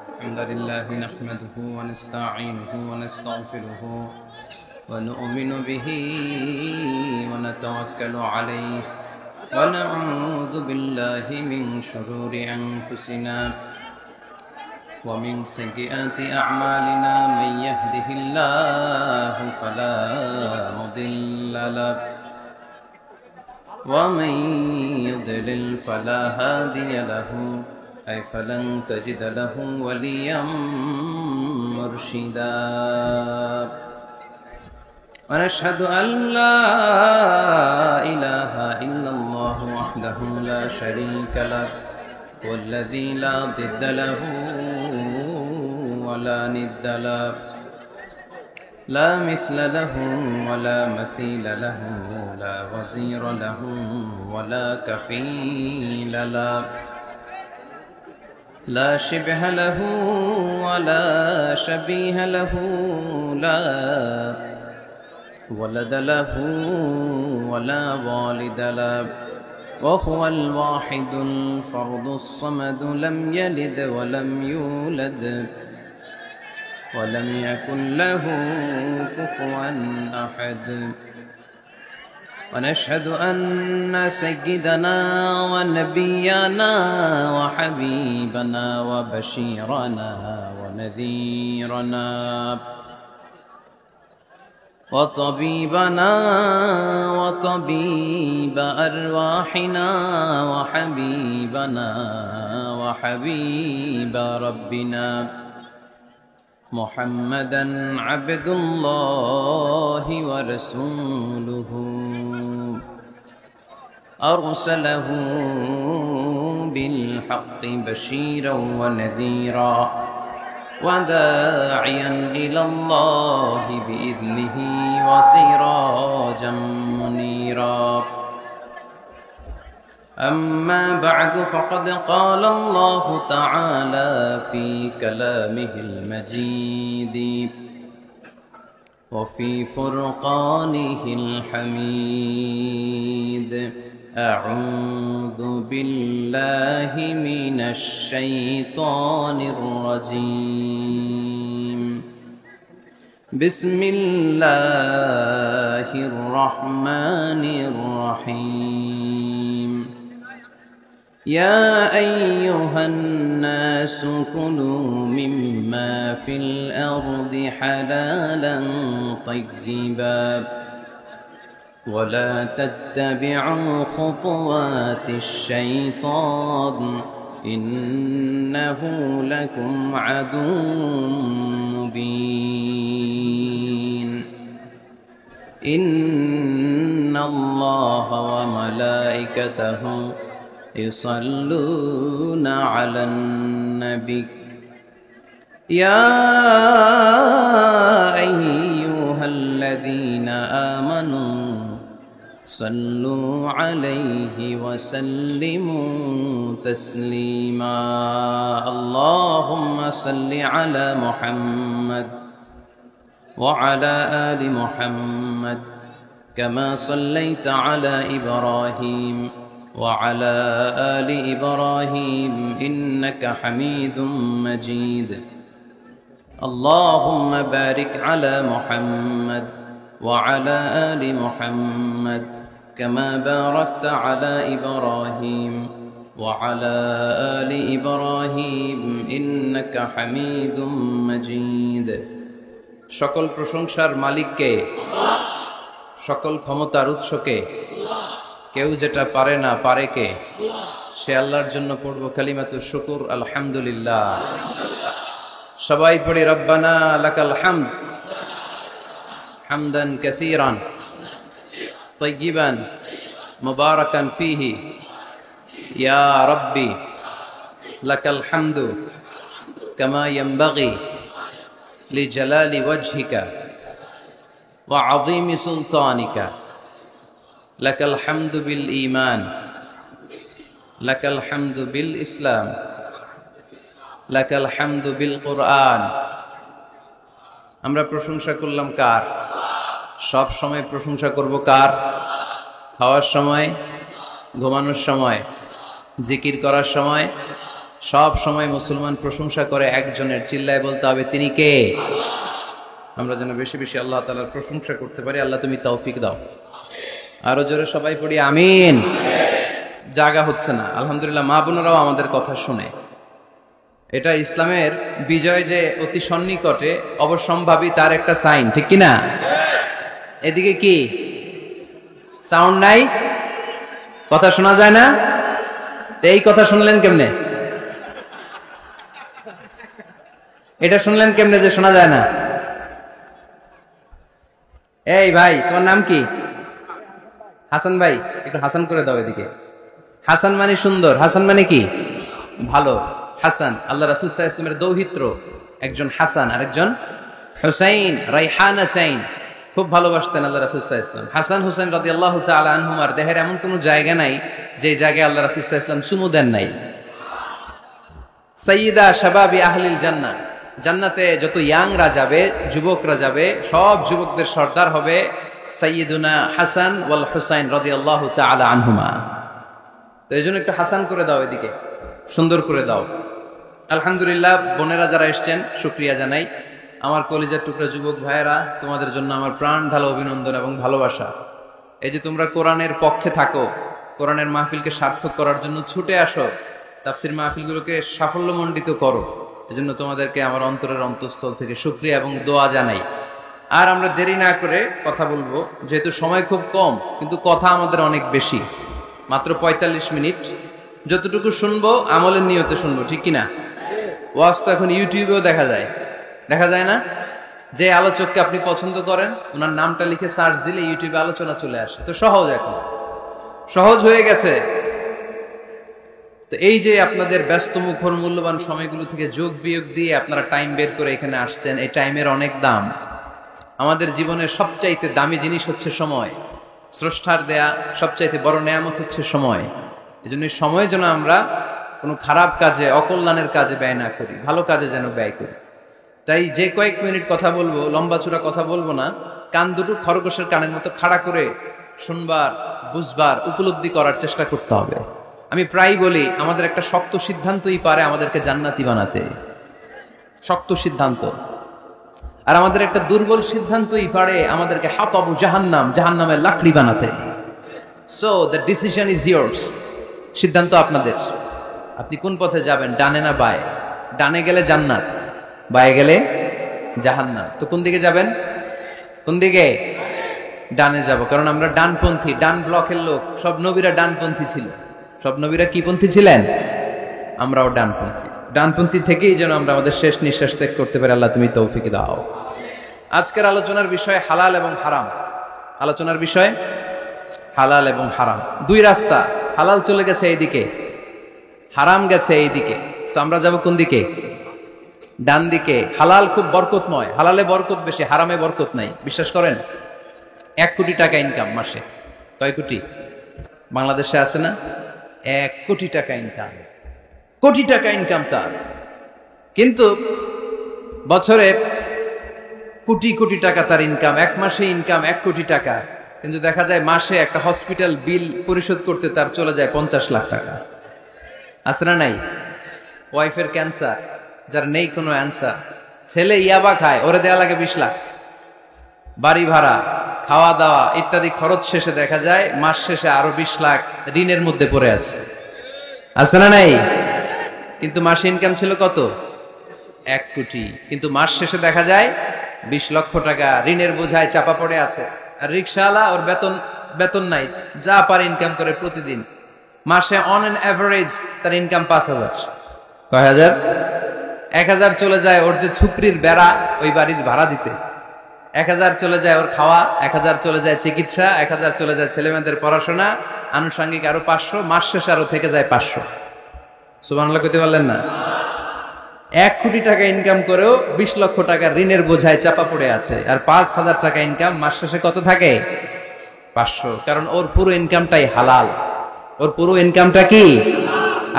الحمد لله نحمده ونستعينه ونستغفره ونؤمن به ونتوكل عليه ونعوذ بالله من شرور أنفسنا ومن سيئات أعمالنا من يهده الله فلا مضل له ومن يضلل فلا هادي له فلن تجد له وليا مرشدا ونشهد أن لا إله إلا الله وحده لا شريك له والذي لا ضد له ولا ند له لا مثل له ولا مثيل له لا وزير له ولا كفيل له لا شبه له ولا شبيه له لا ولد له ولا والد له وهو الواحد الفرد الصمد لم يلد ولم يولد ولم يكن له كفوا أحد ونشهد أن سيدنا ونبينا وحبيبنا وبشيرنا ونذيرنا وطبيبنا وطبيب أرواحنا وحبيبنا وحبيب ربنا محمدا عبد الله ورسوله أرسله بالحق بشيرا ونذيرا وداعيا إلى الله بإذنه وسراجا منيرا أما بعد فقد قال الله تعالى في كلامه المجيد وفي فرقانه الحميد أعوذ بالله من الشيطان الرجيم بسم الله الرحمن الرحيم يا أيها الناس كلوا مما في الأرض حلالا طيبا ولا تتبعوا خطوات الشيطان إنه لكم عدو مبين إن الله وملائكته يصلون على النبي يا أيها الذين آمنوا صلوا عليه وسلموا تسليما اللهم صل على محمد وعلى آل محمد كما صليت على إبراهيم وعلى آل إبراهيم إنك حميد مجيد اللهم بارك على محمد وعلى آل محمد كما باركت على إبراهيم وعلى آل إبراهيم إنك حميد مجيد সকল প্রশংসার মালিককে সকল ক্ষমতার উৎসকে কেউ যেটা পারে না পারে কে সে আল্লাহর জন্য পড়ব কালিমাতুশ শুকর আলহামদুলিল্লাহ সবাই পড়ি রব্বানা লাকাল হামদ হামদান কাসীরান তাইয়িবান মুবারাকান ফীহি ইয়া রাব্বি লাকাল হামদু কামা ইয়ানবাগি লিজালালি ওয়াজহিকা ওয়া আযীমি সুলতানিকা লাকাল হামদু বিল ঈমান লাকাল হামদু বিল ইসলাম লাকাল হামদু বিল কুরআন আমরা প্রশংসা করলাম কার সব সময় প্রশংসা করব কার খাওয়ার সময় ঘুমানোর সময় জিকির করার সময় সব সময় মুসলমান প্রশংসা করে একজনের, চিল্লায় বলতে হবে তিনি কে। আমরা যেন বেশি বেশি আল্লাহ তাআলার প্রশংসা করতে পারি। আল্লাহ তুমি তৌফিক দাও। আরো জোরে সবাই পড়ি আমিন। জাগা হচ্ছে না, আলহামদুলিল্লাহ মা বোনেরাও আমাদের কথা শুনে। এটা ইসলামের বিজয় যে অতি সন্নিকটে অবশ্যম্ভাবী তার একটা সাইন, ঠিক কিনা? এদিকে কি সাউন্ড নাই, কথা শোনা যায় না? এই কথা শুনলেন কেমনে? এটা শুনলেন কেমনে যে শোনা যায় না? এই ভাই, তোমার নাম কি? হাসান ভাই, একটু হাসান করে দাও এদিকে। হাসান মানে সুন্দর, হাসান মানে কি? ভালো। হাসান আল্লাহ রাসূল সাল্লাল্লাহু আলাইহি ওয়াসাল্লামের দৌহিত্র, একজন হাসান আর একজন হুসাইন, রাইহানা চাইন, খুব ভালোবাসতেন আল্লাহ রাসূল সাল্লাল্লাহু আলাইহি ওয়াসাল্লাম। হাসান হুসাইন রাদিয়াল্লাহু তাআলা আনহুমার দেহের এমন কোনো জায়গা নাই যে জায়গায় আল্লাহ রাসূল সাল্লাল্লাহু আলাইহি ওয়াসাল্লাম চুমু দেন নাই। সাইয়্যিদা শাবাবি আহলিল জান্নাহ, জান্নাতে যত ইয়াংরা যাবে, যুবকরা যাবে, সব যুবকদের সর্দার হবে সাইয়্যিদুনা হাসান ওয়াল হুসাইন রাদিয়াল্লাহু তাআলা আনহুমা। তো এইজন্য একটু হাসান করে দাও এদিকে, সুন্দর করে দাও। আলহামদুলিল্লাহ, বোনেরা যারা এসেছেন শুকরিয়া জানাই। আমার কলিজার টুকরা যুবক ভাইয়েরা, তোমাদের জন্য আমার প্রাণ ঢালা অভিনন্দন এবং ভালোবাসা। এই যে তোমরা কোরআনের পক্ষে থাকো, কোরআনের মাহফিলকে সার্থক করার জন্য ছুটে আসো, তাফসির মাহফিলগুলোকে সাফল্যমণ্ডিত করো, এজন্য তোমাদেরকে আমার অন্তরের অন্তঃস্থল থেকে শুকরিয়া এবং দোয়া জানাই। আর আমরা দেরি না করে কথা বলবো, যেহেতু সময় খুব কম কিন্তু কথা আমাদের অনেক বেশি, মাত্র ৪৫ মিনিট। যতটুকু শুনবো আমলের নিয়তে শুনবো, ঠিক কিনা? ওয়াজ তো এখন ইউটিউবেও দেখা যায়, দেখা যায় না? যে আলোচককে আপনি পছন্দ করেন ওনার নামটা লিখে সার্চ দিলে ইউটিউবে আলোচনা চলে আসে। তো সহজ, এখন সহজ হয়ে গেছে। তো এই যে আপনাদের ব্যস্ত মুখর মূল্যবান সময়গুলো থেকে যোগ বিয়োগ দিয়ে আপনারা টাইম বের করে এখানে আসছেন, এই টাইমের অনেক দাম। আমাদের জীবনের সবচাইতে দামি জিনিস হচ্ছে সময়। স্রষ্টার দেয়া সবচাইতে বড় নেয়ামত হচ্ছে সময়। এই জন্য সময় যেন আমরা কোনো খারাপ কাজে, অকল্যাণের কাজে ব্যয় না করি, ভালো কাজে যেন ব্যয় করি। তাই যে কয়েক মিনিট কথা বলবো, লম্বা চূড়া কথা বলবো না, কান দুটো খরগোশের কানের মতো খাড়া করে শুনবার, বুঝবার, উপলব্ধি করার চেষ্টা করতে হবে। আমি প্রায় বলি, আমাদের একটা শক্ত সিদ্ধান্তই পারে আমাদেরকে জান্নাতি বানাতে, শক্ত সিদ্ধান্ত। আর আমাদের একটা দুর্বল সিদ্ধান্তই পারে আমাদেরকে হাতাবু জাহান্নাম, জাহান্নামের লাকড়ি বানাতে। So the decision is years, সিদ্ধান্ত আপনাদের। আপনি কোন পথে যাবেন, ডানে না বায়ে? ডানে গেলে জান্নাত, বায়ে গেলে জাহান্নাম। তো কোন দিকে যাবেন? কোন দিকে? ডানে যাব, কারণ আমরা ডানপন্থী, ডান ব্লকের লোক। সব নবীরা ডানপন্থী ছিল। সব নবীরা কি পন্থী ছিলেন? আমরাও ডানপন্থী। ডানপন্থী থেকেই যেন আমরা আমাদের শেষ নিঃশ্বাস ত্যাগ করতে পারি। আল্লাহ তুমি তৌফিক দাও। আজকের আলোচনার বিষয় হালাল এবং হারাম। আলোচনার বিষয় হালাল এবং হারাম। দুই রাস্তা, হালাল চলে গেছে এইদিকে, হারাম গেছে এইদিকে। আমরা যাব কোন দিকে? ডান দিকে। হালাল খুব বরকতময়, হালালে বরকত বেশি, হারামে বরকত নাই। বিশ্বাস করেন? 1 কোটি টাকা ইনকাম মাসে। কয় কোটি? বাংলাদেশে আছে না? 1 কোটি টাকা ইনকাম, কোটি টাকা ইনকাম তার। কিন্তু বছরে কোটি কোটি টাকা তার ইনকাম, 1 মাসে ইনকাম 1 কোটি টাকা। কিন্তু দেখা যায় মাসে একটা হসপিটাল বিল পরিশোধ করতে তার চলে যায় 50 লাখ টাকা। আছে না নাই? ওয়াইফের ক্যান্সার, যার নেই কোনো অ্যান্সার। ছেলে ইয়াবা খায়, ওরে দেয়া লাগে 20 লাখ। বাড়ি ভাড়া, খাওয়া দাওয়া ইত্যাদি খরচ শেষে দেখা যায় মাস শেষে আরো 20 লাখ ঋণের মধ্যে পড়ে আছে। আছে না নাই? কিন্তু মাসে ইনকাম ছিল কত? 1 কোটি। কিন্তু মাস শেষে দেখা যায় 20 লক্ষ টাকা ঋণের বোঝায় চাপা পড়ে আছে। আর রিক্সাওয়ালা, ওর বেতন নাই, যা পারে ইনকাম করে প্রতিদিন। মাসে অন এন অ্যাভারেজ তার ইনকাম 5000। কয় হাজার? 1000 চলে যায় ওর যে ছুকরির বেড়া, ওই বাড়ির ভাড়া দিতে। 1000 চলে যায় ওর খাওয়া, 1000 চলে যায় চিকিৎসা, 1000 চলে যায় ছেলেমেয়েদের পড়াশোনা, আনুষঙ্গিক আরো 500, মাস শেষে আরো থেকে যায় 500। সুবহানাল্লাহ কইতে পারলেন না? 1 কোটি টাকা ইনকাম করেও 20 লক্ষ টাকা ঋণের বোঝায় চাপা পড়ে আছে। আর 5000 টাকা ইনকাম, মাস শেষে কত থাকে? 500। কারণ ওর পুরো ইনকামটাই হালাল। ওর পুরো ইনকামটা কি?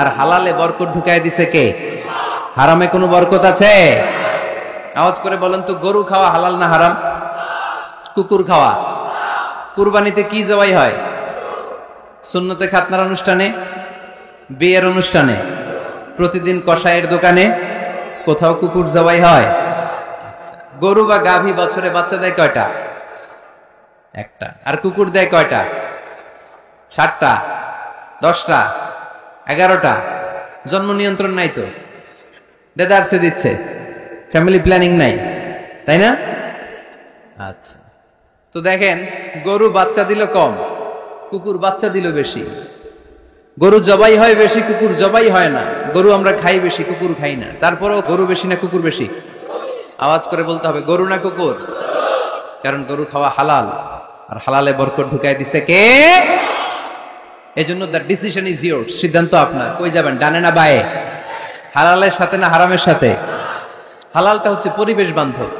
আর হালালে বরকত ঢুকায় দিছে কে? হারামে কোনো বরকত আছে? আওয়াজ করে বলেন তো, গরু খাওয়া হালাল না হারাম? কুকুর খাওয়া? কুরবানিতে কি জবাই হয়? সুন্নতে খাতনার অনুষ্ঠানে, বিয়ের অনুষ্ঠানে, প্রতিদিন কসাইয়ের দোকানে, কোথাও কুকুর জবাই হয়। গরু বা গাভী বছরে বাচ্চা দেয় কয়টা? একটা। আর কুকুর দেয় কয়টা? 7টা, 10টা, 11টা। জন্ম নিয়ন্ত্রণ নাই তো, দেদারসে দিচ্ছে, ফ্যামিলি প্ল্যানিং নাই, তাই না? আচ্ছা, তো দেখেন গরু বাচ্চা দিল কম, কুকুর বাচ্চা দিল বেশি। গরু জবাই হয় বেশি, কুকুর জবাই হয় না। গরু আমরা খাই বেশি, কুকুর খাই না। তারপরেও গরু বেশি না কুকুর বেশি? আওয়াজ করে বলতে হবে, গরু না কুকুর? কারণ গরু খাওয়া হালাল, আর হালালে বরকত ঢুকাই দিছে কে? এজন্য দ্য ডিসিশন ইজ ইয়োরস, সিদ্ধান্ত আপনার। কই যাবেন, ডানে না বায়ে? হালালের সাথে না হারামের সাথে? হালালটা হচ্ছে পরিবেশ বান্ধব।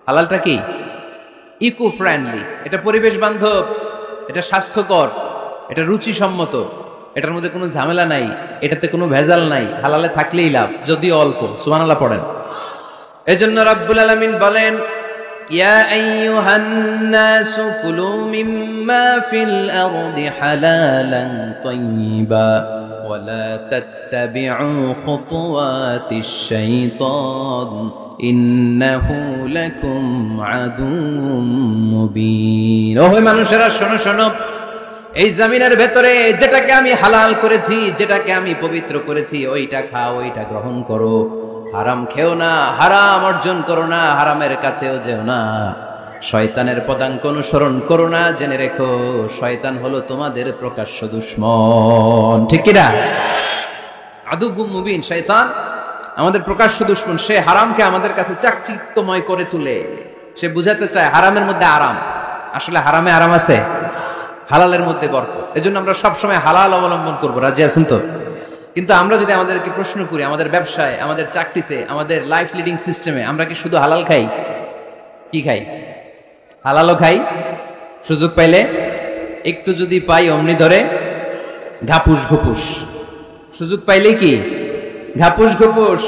হালালটা কি? Eco friendly. এটা পরিবেশ বান্ধব, এটা স্বাস্থ্যকর, এটা রুচিসম্মত, এটার মধ্যে কোনো ঝামেলা নাই, এটাতে কোনো ভেজাল নাই। হালালে থাকলেই লাভ, যদিও অল্প। সুবহানাল্লাহ পড়েন। এজন্য রাব্বুল আলামিন বলেন, ইয়া আইয়ুহান নাসু কুলু মিম্মা ফিল আরদি হালালান তাইয়্যিবা ওয়া লা তাত্তাবিউ খুতুওয়াতিশ শাইতান ইন্নাহু লাকুম আদুউম মুবিন। ওহে মানুষেরা, শোনো শোনো, এই জমিনের ভেতরে যেটাকে আমি হালাল করেছি, যেটাকে আমি পবিত্র করেছি, ওইটা খাও, ওইটা গ্রহণ করো। হারাম খেও না, হারাম অর্জন করো না, হারামের কাছেও যেও না। শয়তানের পদাঙ্ক অনুসরণ করো না। জেনে রেখো, শয়তান হলো তোমাদের প্রকাশ্য দুশমন। ঠিক কিনা? আদুউম মুবিন। শয়তান আমাদের প্রকাশ্য দুশমন। সে হারামকে আমাদের কাছে চাকচিক্যময় করে তুলে। সে বুঝাতে চায় হারামের মধ্যে আরাম। আসলে হারামে আরাম আছে, হালালের মধ্যে বরকত। এজন্য আমরা সবসময় হালাল অবলম্বন করবো। রাজি আছেন তো? কিন্তু আমরা যদি আমাদেরকে প্রশ্ন করি, আমাদের ব্যবসায়, আমাদের চাকরিতে, আমাদের লাইফ লিডিং সিস্টেমে আমরা কি শুধু হালাল খাই? কি খাই? হালালও খাই, সুযোগ পাইলে একটু যদি পাই অমনি ধরে ঘাপুস ঘুপুস। সুযোগ পাইলে কি ঘাপুস ঘুপুস?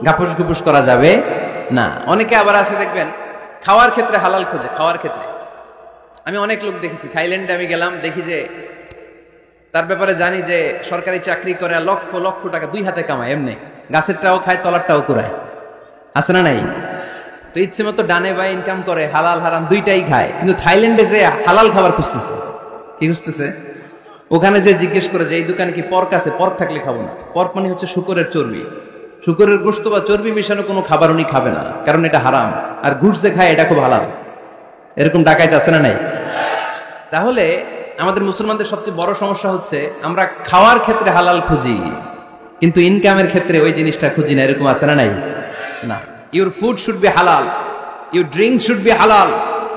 ঘাপুস ঘুপুস করা যাবে না। অনেকে আবার আছে দেখবেন, খাওয়ার ক্ষেত্রে হালাল খোঁজে। খাওয়ার ক্ষেত্রে আমি অনেক লোক দেখেছি। থাইল্যান্ডে আমি গেলাম, দেখি যে তার ব্যাপারে জানি যে সরকারি চাকরি করে, লক্ষ লক্ষ টাকা 2 হাতে কামায়। এমনি গাছেরটাও খায়, তলারটাও কুড়ায়। আছে না নাই? তো ইচ্ছে মতো ডানে বাই ইনকাম করে, হালাল হারাম দুইটাই খায়। কিন্তু থাইল্যান্ডে যে হালাল খাবার খুঁজতেছে। কি খুঁজতেছে? ওখানে যে জিজ্ঞেস করে যে এই দোকানে কি পর্ক আছে? পর্ক থাকলে খাবো না। পর্ক মানে হচ্ছে শুকরের চর্বি। শুকরের গোশত বা চর্বি মিশানো কোনো খাবার উনি খাবে না, কারণ এটা হারাম। আর ঘুষ যে খায় এটা খুব হালাল। এরকম ডাকাইতে আছে না নাই? তাহলে আমাদের মুসলমানদের সবচেয়ে বড় সমস্যা হচ্ছে আমরা খাওয়ার ক্ষেত্রে হালাল খুঁজি, কিন্তু ইনকামের ক্ষেত্রে ওই জিনিসটা খুঁজি না। এরকম আছে না নাই? না। Your food should be halal, your drinks should be halal,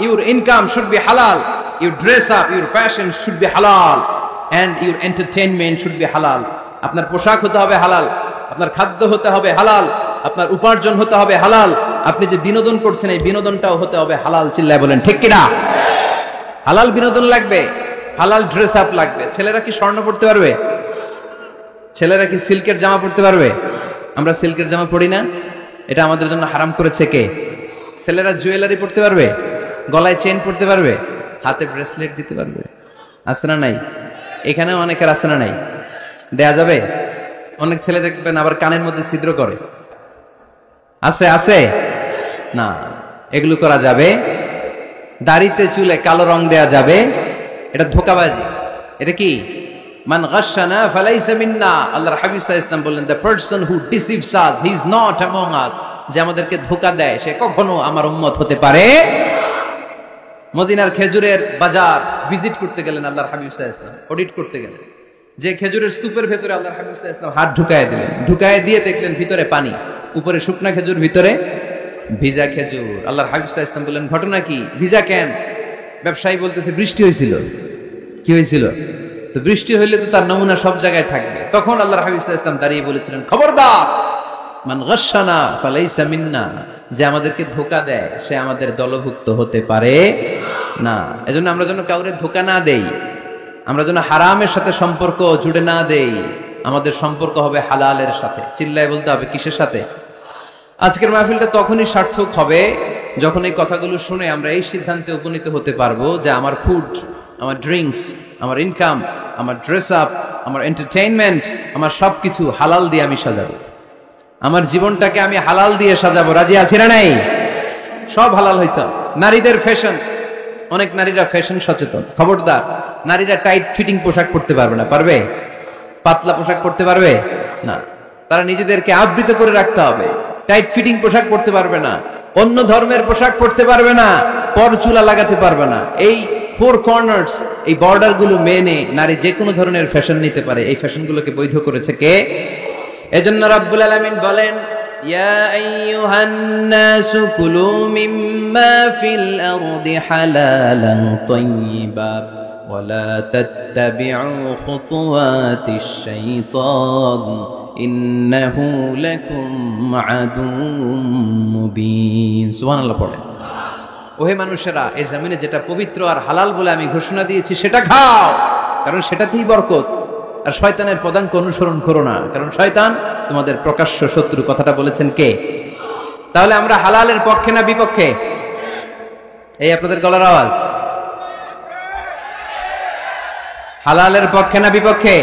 your income should be halal, your dress up, your fashion should be halal, and your entertainment should be halal. আপনার পোশাক হতে হবে হালাল, আপনার খাদ্য হতে হবে হালাল, আপনার উপার্জন হতে হবে হালাল, আপনি যে বিনোদন করছেন এই বিনোদনটাও হতে হবে হালাল। চিল্লায় বলেন ঠিক কিনা? হালাল বিনোদন লাগবে, হালাল ড্রেস আপ লাগবে। ছেলেরা কি স্বর্ণ পড়তে পারবে? ছেলেরা কি সিল্কের জামা পড়তে পারবে? আমরা সিল্কের জামা পড়ি না, এটা আমাদের জন্য হারাম করেছে কে? ছেলেরা জুয়েলারি পড়তে পারবে? গলায় চেন পড়তে পারবে? হাতে ব্রেসলেট দিতে পারবে? আছে না নাই? এখানেও অনেকের আছে না নাই? দেয়া যাবে? অনেক ছেলে দেখবেন আবার কানের মধ্যে ছিদ্র করে। আছে আছে না? এগুলো করা যাবে? দাড়িতে চুলে কালো রং দেয়া যাবে? এটা ধোঁকাবাজি। এটা কি? মান গাশশানা ফালাইসা মিন্না। আল্লাহর হাবিব সাল্লাল্লাহু আলাইহি ওয়াসাল্লাম বললেন, the person who deceives us he is not among আস। যে আমাদেরকে ধোঁকা দেয় সে কখনো আমার উম্মত হতে পারে। মদিনার খেজুরের বাজার ভিজিট করতে গেলেন আল্লাহর হাবিব সাল্লাল্লাহু আলাইহি ওয়াসাল্লাম, অডিট করতে গেলেন। যে খেজুরের স্তূপের ভেতরে আল্লাহর হাবিব সাল্লাল্লাহু আলাইহি ওয়াসাল্লাম হাত ঢুকায় দিলেন। ঢুকায় দিয়ে দেখলেন ভিতরে পানি, উপরে শুকনা খেজুর, ভিতরে ভিজা খেজুর। আল্লাহর হাবিব সাল্লাল্লাহু আলাইহি ওয়াসাল্লাম বললেন, ঘটনা কি? ভিজা কেন? ব্যবসায়ী বলতেছে বৃষ্টি হয়েছিল। কি হয়েছিল? তো বৃষ্টি হইলে তো তার নমুনা সব জায়গায় থাকবে। তখন আল্লাহর হাবিব সাল্লাল্লাহু আলাইহি ওয়াসাল্লাম দাঁড়িয়ে বলেছিলেন, খবরদার, মান গাশশানা ফালাইসা মিন্না। যে আমাদেরকে ধোঁকা দেয় সে আমাদের দলভুক্ত হতে পারে না। এজন্য আমরা যেন কাউরে ধোঁকা না দেই, আমরা যেন হারামের সাথে সম্পর্ক জুড়ে না দেই। আমাদের সম্পর্ক হবে হালালের সাথে। চিল্লায় বলতে হবে কিসের সাথে? আজকের মাহফিলটা তখনই সার্থক হবে যখন এই কথাগুলো শুনে আমরা এই সিদ্ধান্তে উপনীত হতে পারবো যে আমার ফুড, আমার ড্রিঙ্কস, আমার ইনকাম, আমার ড্রেস আপ, আমার এন্টারটেইনমেন্ট, আমার সবকিছু হালাল দিয়ে আমি সাজাবো। আমার জীবনটাকে আমি হালাল দিয়ে সাজাবো। রাজি আছি না নাই? সব হালাল হইতো। নারীদের ফ্যাশন, অনেক নারীরা ফ্যাশন সচেতন। খবরদার, নারীরা টাইট ফিটিং পোশাক পরতে পারবে না। পারবে? পাতলা পোশাক পরতে পারবে না। তারা নিজেদেরকে আবৃত করে রাখতে হবে। টাইট ফিটিং পোশাক পরতে পারবে না, অন্য ধর্মের পোশাক পরতে পারবে না, পরচুলা লাগাতে পারবে না। এই ফোর কর্নার্স, এই বর্ডার গুলো মেনে নারী যে কোনো ধরনের ফ্যাশন নিতে পারে। এই ফ্যাশন গুলোকে বৈধ করেছে কে? এজন্য রাব্বুল আলামিন বলেন, ইয়া আইয়ুহান নাসু কুলু মিম্মা ফিল আরদি হালালান তাইয়্যিবা ওয়ালা তাত্তাবিউ খুতুওয়াতিশ শাইতান ইন্নাহু লাকুম আদুউম মুবিন। সুবহানাল্লাহ পড়েন। ওহে মানুষেরা, এই জমিনে যেটা পবিত্র আর হালাল বলে আমি ঘোষণা দিয়েছি সেটা খাও, কারণ সেটাতেই বরকত। আর শয়তানের পদাঙ্ক অনুসরণ করো না, কারণ শয়তান তোমাদের প্রকাশ্য শত্রু। কথাটা বলেছেন কে? তাহলে আমরা হালালের পক্ষে না বিপক্ষে? এই আপনাদের গলার আওয়াজ। হালালের পক্ষে না বিপক্ষে?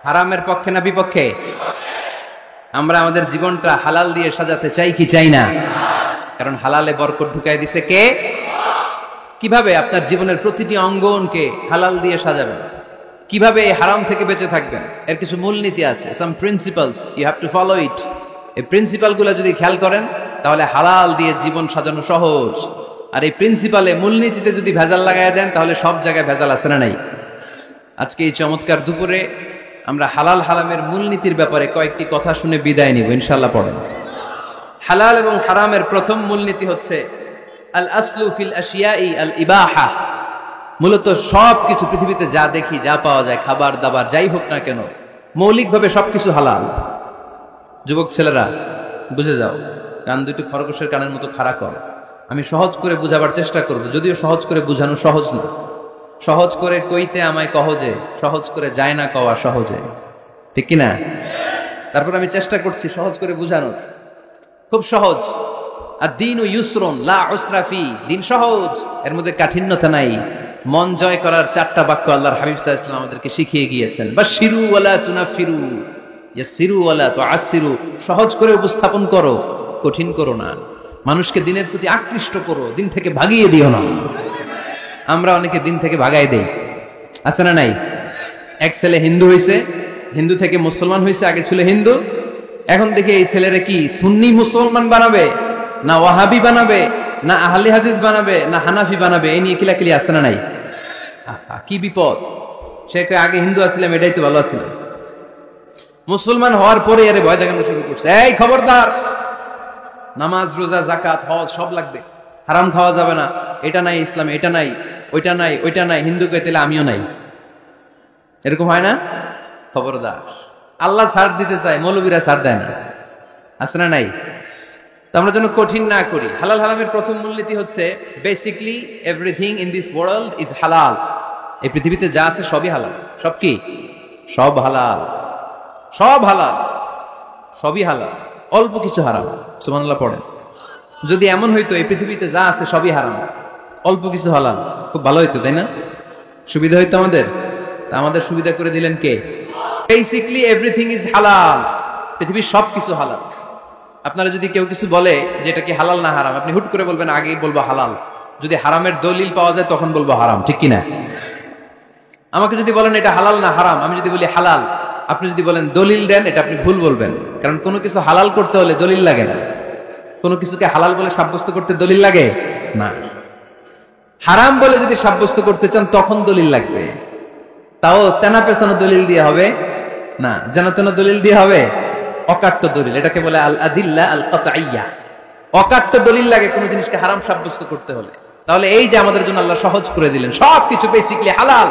হারামের পক্ষে না বিপক্ষে? আমরা আমাদের জীবনটা হালাল দিয়ে সাজাতে চাই কি চাই না? কারণ হালালে বরকত ঢুকাই দিছে কে? কিভাবে আপনার জীবনের প্রতিটি অঙ্গনকে হালাল দিয়ে সাজাবেন? কিভাবে এই হারাম থেকে বেঁচে থাকবেন? এর কিছু মূলনীতি আছে, some principles, you have to follow it. এই প্রিন্সিপালগুলো যদি খেয়াল করেন তাহলে হালাল দিয়ে জীবন সাজানো সহজ। আর এই প্রিন্সিপালে, মূলনীতিতে যদি ভেজাল লাগাই দেন তাহলে সব জায়গায় ভেজাল আছে না নাই? আজকে এই চমৎকার দুপুরে আমরা হালাল হারামের মূলনীতির ব্যাপারে কয়েকটি কথা শুনে বিদায় নিব ইনশাআল্লাহ। পড়েন। হালাল এবং হারামের প্রথম মূলনীতি হচ্ছে আল আসলু ফিল আশিয়াই আল ইবাহা। মূলত সব কিছু পৃথিবীতে যা দেখি, যা পাওয়া যায়, খাবার দাবার যাই হোক না কেন, মৌলিকভাবে সবকিছু হালাল। যুবক ছেলেরা বুঝে যাও, কান দুটো খরগোশের কানের মতো খাড়া করো। আমি সহজ করে বুঝাবার চেষ্টা করব, যদিও সহজ করে বুঝানো সহজ না। সহজ করে কইতে আমায় কহজে, সহজ করে যায় না কওয়া সহজে, ঠিক কিনা? তারপর আমি চেষ্টা করছি সহজ করে বুঝানোর। খুব সহজ। আর দিন ও ইউসরুন লা উসরা ফি, দিন সহজ, এর মধ্যে কাঠিন্যতা নাই। মন জয় করার 4টা বাক্য আল্লাহর হাবিব সাল্লাল্লাহু আলাইহি ওয়াসাল্লাম আমাদেরকে শিখিয়ে গিয়েছেন। বাশিরু ওয়ালা তুনাফিরু, ইয়াসিরু ওয়ালা তুআসিরু। সহজ করে উপস্থাপন করো, কঠিন করো না। মানুষকে দিনের প্রতি আকৃষ্ট করো, দিন থেকে ভাগিয়ে দিও না। আমরা অনেকে দিন থেকে ভাগাই দেই, আছে না নাই? এক ছেলে হিন্দু হইছে, হিন্দু থেকে মুসলমান হইছে, আগে ছিল হিন্দু, এখন দেখি এই ছেলেরা কি সুন্নি মুসলমান বানাবে, না ওয়াহাবি বানাবে, না আহলে হাদিস বানাবে, না হানাফি বানাবে, এই নিয়ে কিলাকিলি আছে না নাই? কি বিপদ! সে আগে হিন্দু আসছিলাম, এটাই তো ভালো আসছিলাম। মুসলমান হওয়ার পরে আরে ভয় দেখানো শুরু করছে, এই খবরদার, নামাজ রোজা জাকাত হজ সব লাগবে, হারাম খাওয়া যাবে না, এটা নাই ইসলামে, এটা নাই, ওইটা নাই, ওইটা নাই, হিন্দু কে তাহলে আমিও নাই। এরকম হয় না? খবরদার। আল্লাহ ছাড় দিতে চায়, মৌলবীরা ছাড় দেয় না, আছে না নাই? তো আমরা যেন কঠিন না করি। হালাল হারামের প্রথম মূলনীতি হচ্ছে basically everything in this world is হালাল। এই পৃথিবীতে যা আছে সবই হালাল। সব কি? সব হালাল, সব হালাল, সবই হালাল, অল্প কিছু হারাম। সুবহানাল্লাহ পড়েন। যদি এমন হইতো এই পৃথিবীতে যা আছে সবই হারাম, অল্প কিছু হালাল, খুব ভালো হইতো, তাই না? সুবিধা হইতো আমাদের। তা আমাদের সুবিধা করে দিলেন কে? বেসিকলি এভরিথিং ইজ হালাল, পৃথিবীর সব কিছু হালাল। আপনারা যদি কেউ কিছু বলে যে এটা কি হালাল না হারাম, আপনি হুট করে বলবেন আগেই বলবো হালাল। যদি হারামের দলিল পাওয়া যায় তখন বলবো হারাম, ঠিক কিনা? আমাকে যদি বলেন এটা হালাল না হারাম, আমি যদি বলি হালাল, আপনি যদি বলেন দলিল দেন, এটা আপনি ভুল বলবেন। কারণ কোনো কিছু হালাল করতে হলে দলিল লাগে না। কোনো কিছুকে হালাল বলে সাব্যস্ত করতে দলিল লাগে না। হারাম বলে যদি সাব্যস্ত করতে চান তখন দলিল লাগবে, তাও তেনা পেছানো দলিল দিয়ে হবে না, যেন তেন দলিল দিয়ে হবে, অকাট্য দলিল। এটাকে বলে আল আদিল্লা আল কাতঈয়া। অকাট্য দলিল লাগে কোনো জিনিসকে হারাম সাব্যস্ত করতে হলে। তাহলে এই যে আমাদের জন্য আল্লাহ সহজ করে দিলেন, সবকিছু বেসিকলি হালাল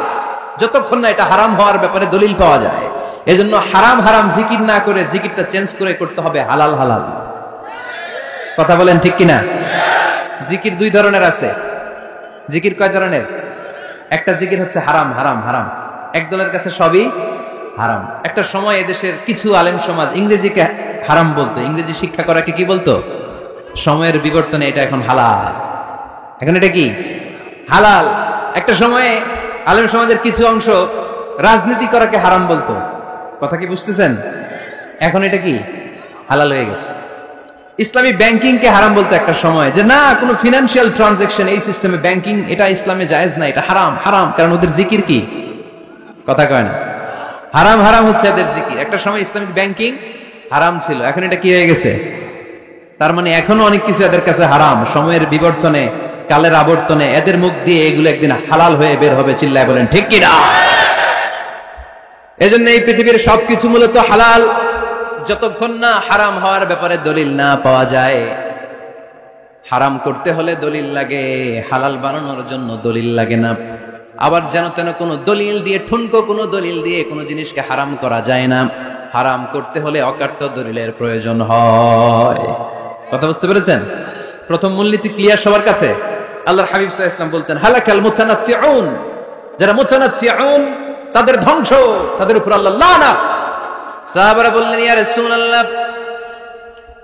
যতক্ষণ না এটা হারাম হওয়ার ব্যাপারে দলিল পাওয়া যায়। এজন্য হারাম হারাম জিকির না করে জিকিরটা চেঞ্জ করে করতে হবে হালাল হালাল। কথা বলেন ঠিক কিনা? জিকির দুই ধরনের আছে। জিকির কয় ধরনের? একটা জিকির হচ্ছে হারাম হারাম হারাম, একদলের কাছে সবই হারাম। একটা সময় এদেশের কিছু আলেম সমাজ ইংরেজিকে হারাম বলতো, ইংরেজি শিক্ষা করাকে কি বলতো? সময়ের বিবর্তনে এটা এখন হালাল। এখন এটা কি? হালাল। একটা সময়ে আলেম সমাজের কিছু অংশ রাজনীতি করাকে হারাম বলতো, কথা কি বুঝতেছেন? এখন এটা কি হালাল হয়ে গেছে। ইসলামী ব্যাংকিং কে হারাম বলতো একটা সময়, যে না কোনো ফিনান্সিয়াল ট্রানজাকশন এই সিস্টেমে ব্যাংকিং এটা ইসলামে জায়েজ না, এটা হারাম হারাম, কারণ ওদের জিকির কি, কথা কয় না, হারাম হারাম হচ্ছে এদের জিকির। একটা সময় ইসলামিক ব্যাংকিং হারাম ছিল, এখন এটা কি হয়ে গেছে? তার মানে এখনো অনেক কিছু এদের কাছে হারাম। সময়ের বিবর্তনে, কালের আবর্তনে এদের মুখ দিয়ে এগুলো একদিন হালাল হয়ে বের হবে, চিল্লায় বলেন ঠিক কি না? এজন্য এই পৃথিবীর সবকিছু মূলত হালাল, যতক্ষণ না হারাম হওয়ার ব্যাপারে দলিল না পাওয়া যায়। হারাম করতে হলে দলিল লাগে, হালাল বানানোর জন্য দলিল লাগে না। আবার যেন তেন কোনো দলিল দিয়ে, ঠুনকো কোনো দলিল দিয়ে কোনো জিনিসকে হারাম করা যায় না। হারাম করতে হলে অকাট্য দলিলের প্রয়োজন হয়। কথা বুঝতে পেরেছেন? প্রথম মূলনীতি ক্লিয়ার সবার কাছে? আল্লাহর হাবিব সাল্লাল্লাহু আলাইহি ওয়াসাল্লাম বলতেন, হালাকাল মুতানাত্তিউন, যারা মুতানাত্তিউন তাদের ধ্বংস, তাদের উপর আল্লাহ লানাত। সাহাবারা বললেন, ইয়া রাসূলুল্লাহ,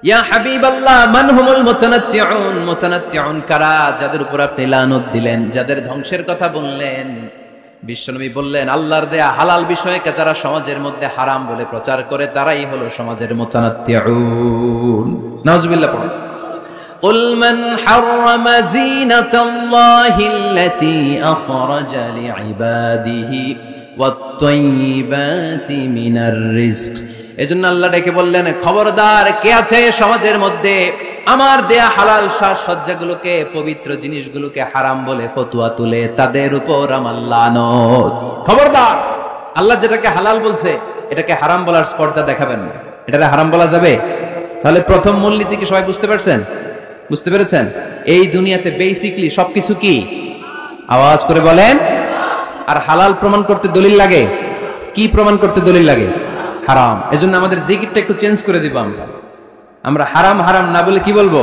ইয়া হাবিবাল্লাহ, মান হুমুল মুতানাত্তিউন? মুতানাত্তিউন কারা, যাদের উপর আপনি লানত দিলেন, যাদের ধ্বংসের কথা বললেন? বিশ্বনবী বললেন, আল্লাহর দেয়া হালাল বিষয়কে যারা সমাজের মধ্যে হারাম বলে প্রচার করে তারাই হলো সমাজের মুতানাত্তিউন। নাউজুবিল্লাহ পড়েন। قل من حرم زينة الله التي أخرج لعباده والطيبات من الرزق। এজন্য আল্লাহ ডেকে বললেন, খবরদার, কে আছে সমাজের মধ্যে আমার দেয়া হালাল সাজসজ্জাগুলোকে, পবিত্র জিনিসগুলোকে হারাম বলে ফতোয়া তুলে, তাদের উপর আমার লানত। খবরদার, আল্লাহ যেটাকে হালাল বলছে এটাকে হারাম বলার স্পর্ধা দেখাবেন না। এটাকে হারাম বলা যাবে? তাহলে প্রথম মূলনীতি কি সবাই বুঝতে পারছেন? বুঝতে পেরেছেন? এই দুনিয়াতে বেসিকলি সবকিছু কি, আওয়াজ করে বলেন। আর হালাল প্রমাণ করতে দলিল লাগে। কি প্রমাণ করতে দলিল লাগে? হারাম। এজন্য আমাদের জিকিরটা একটু চেঞ্জ করে দিব। আমরা হারাম হারাম না বলে কি বলবো?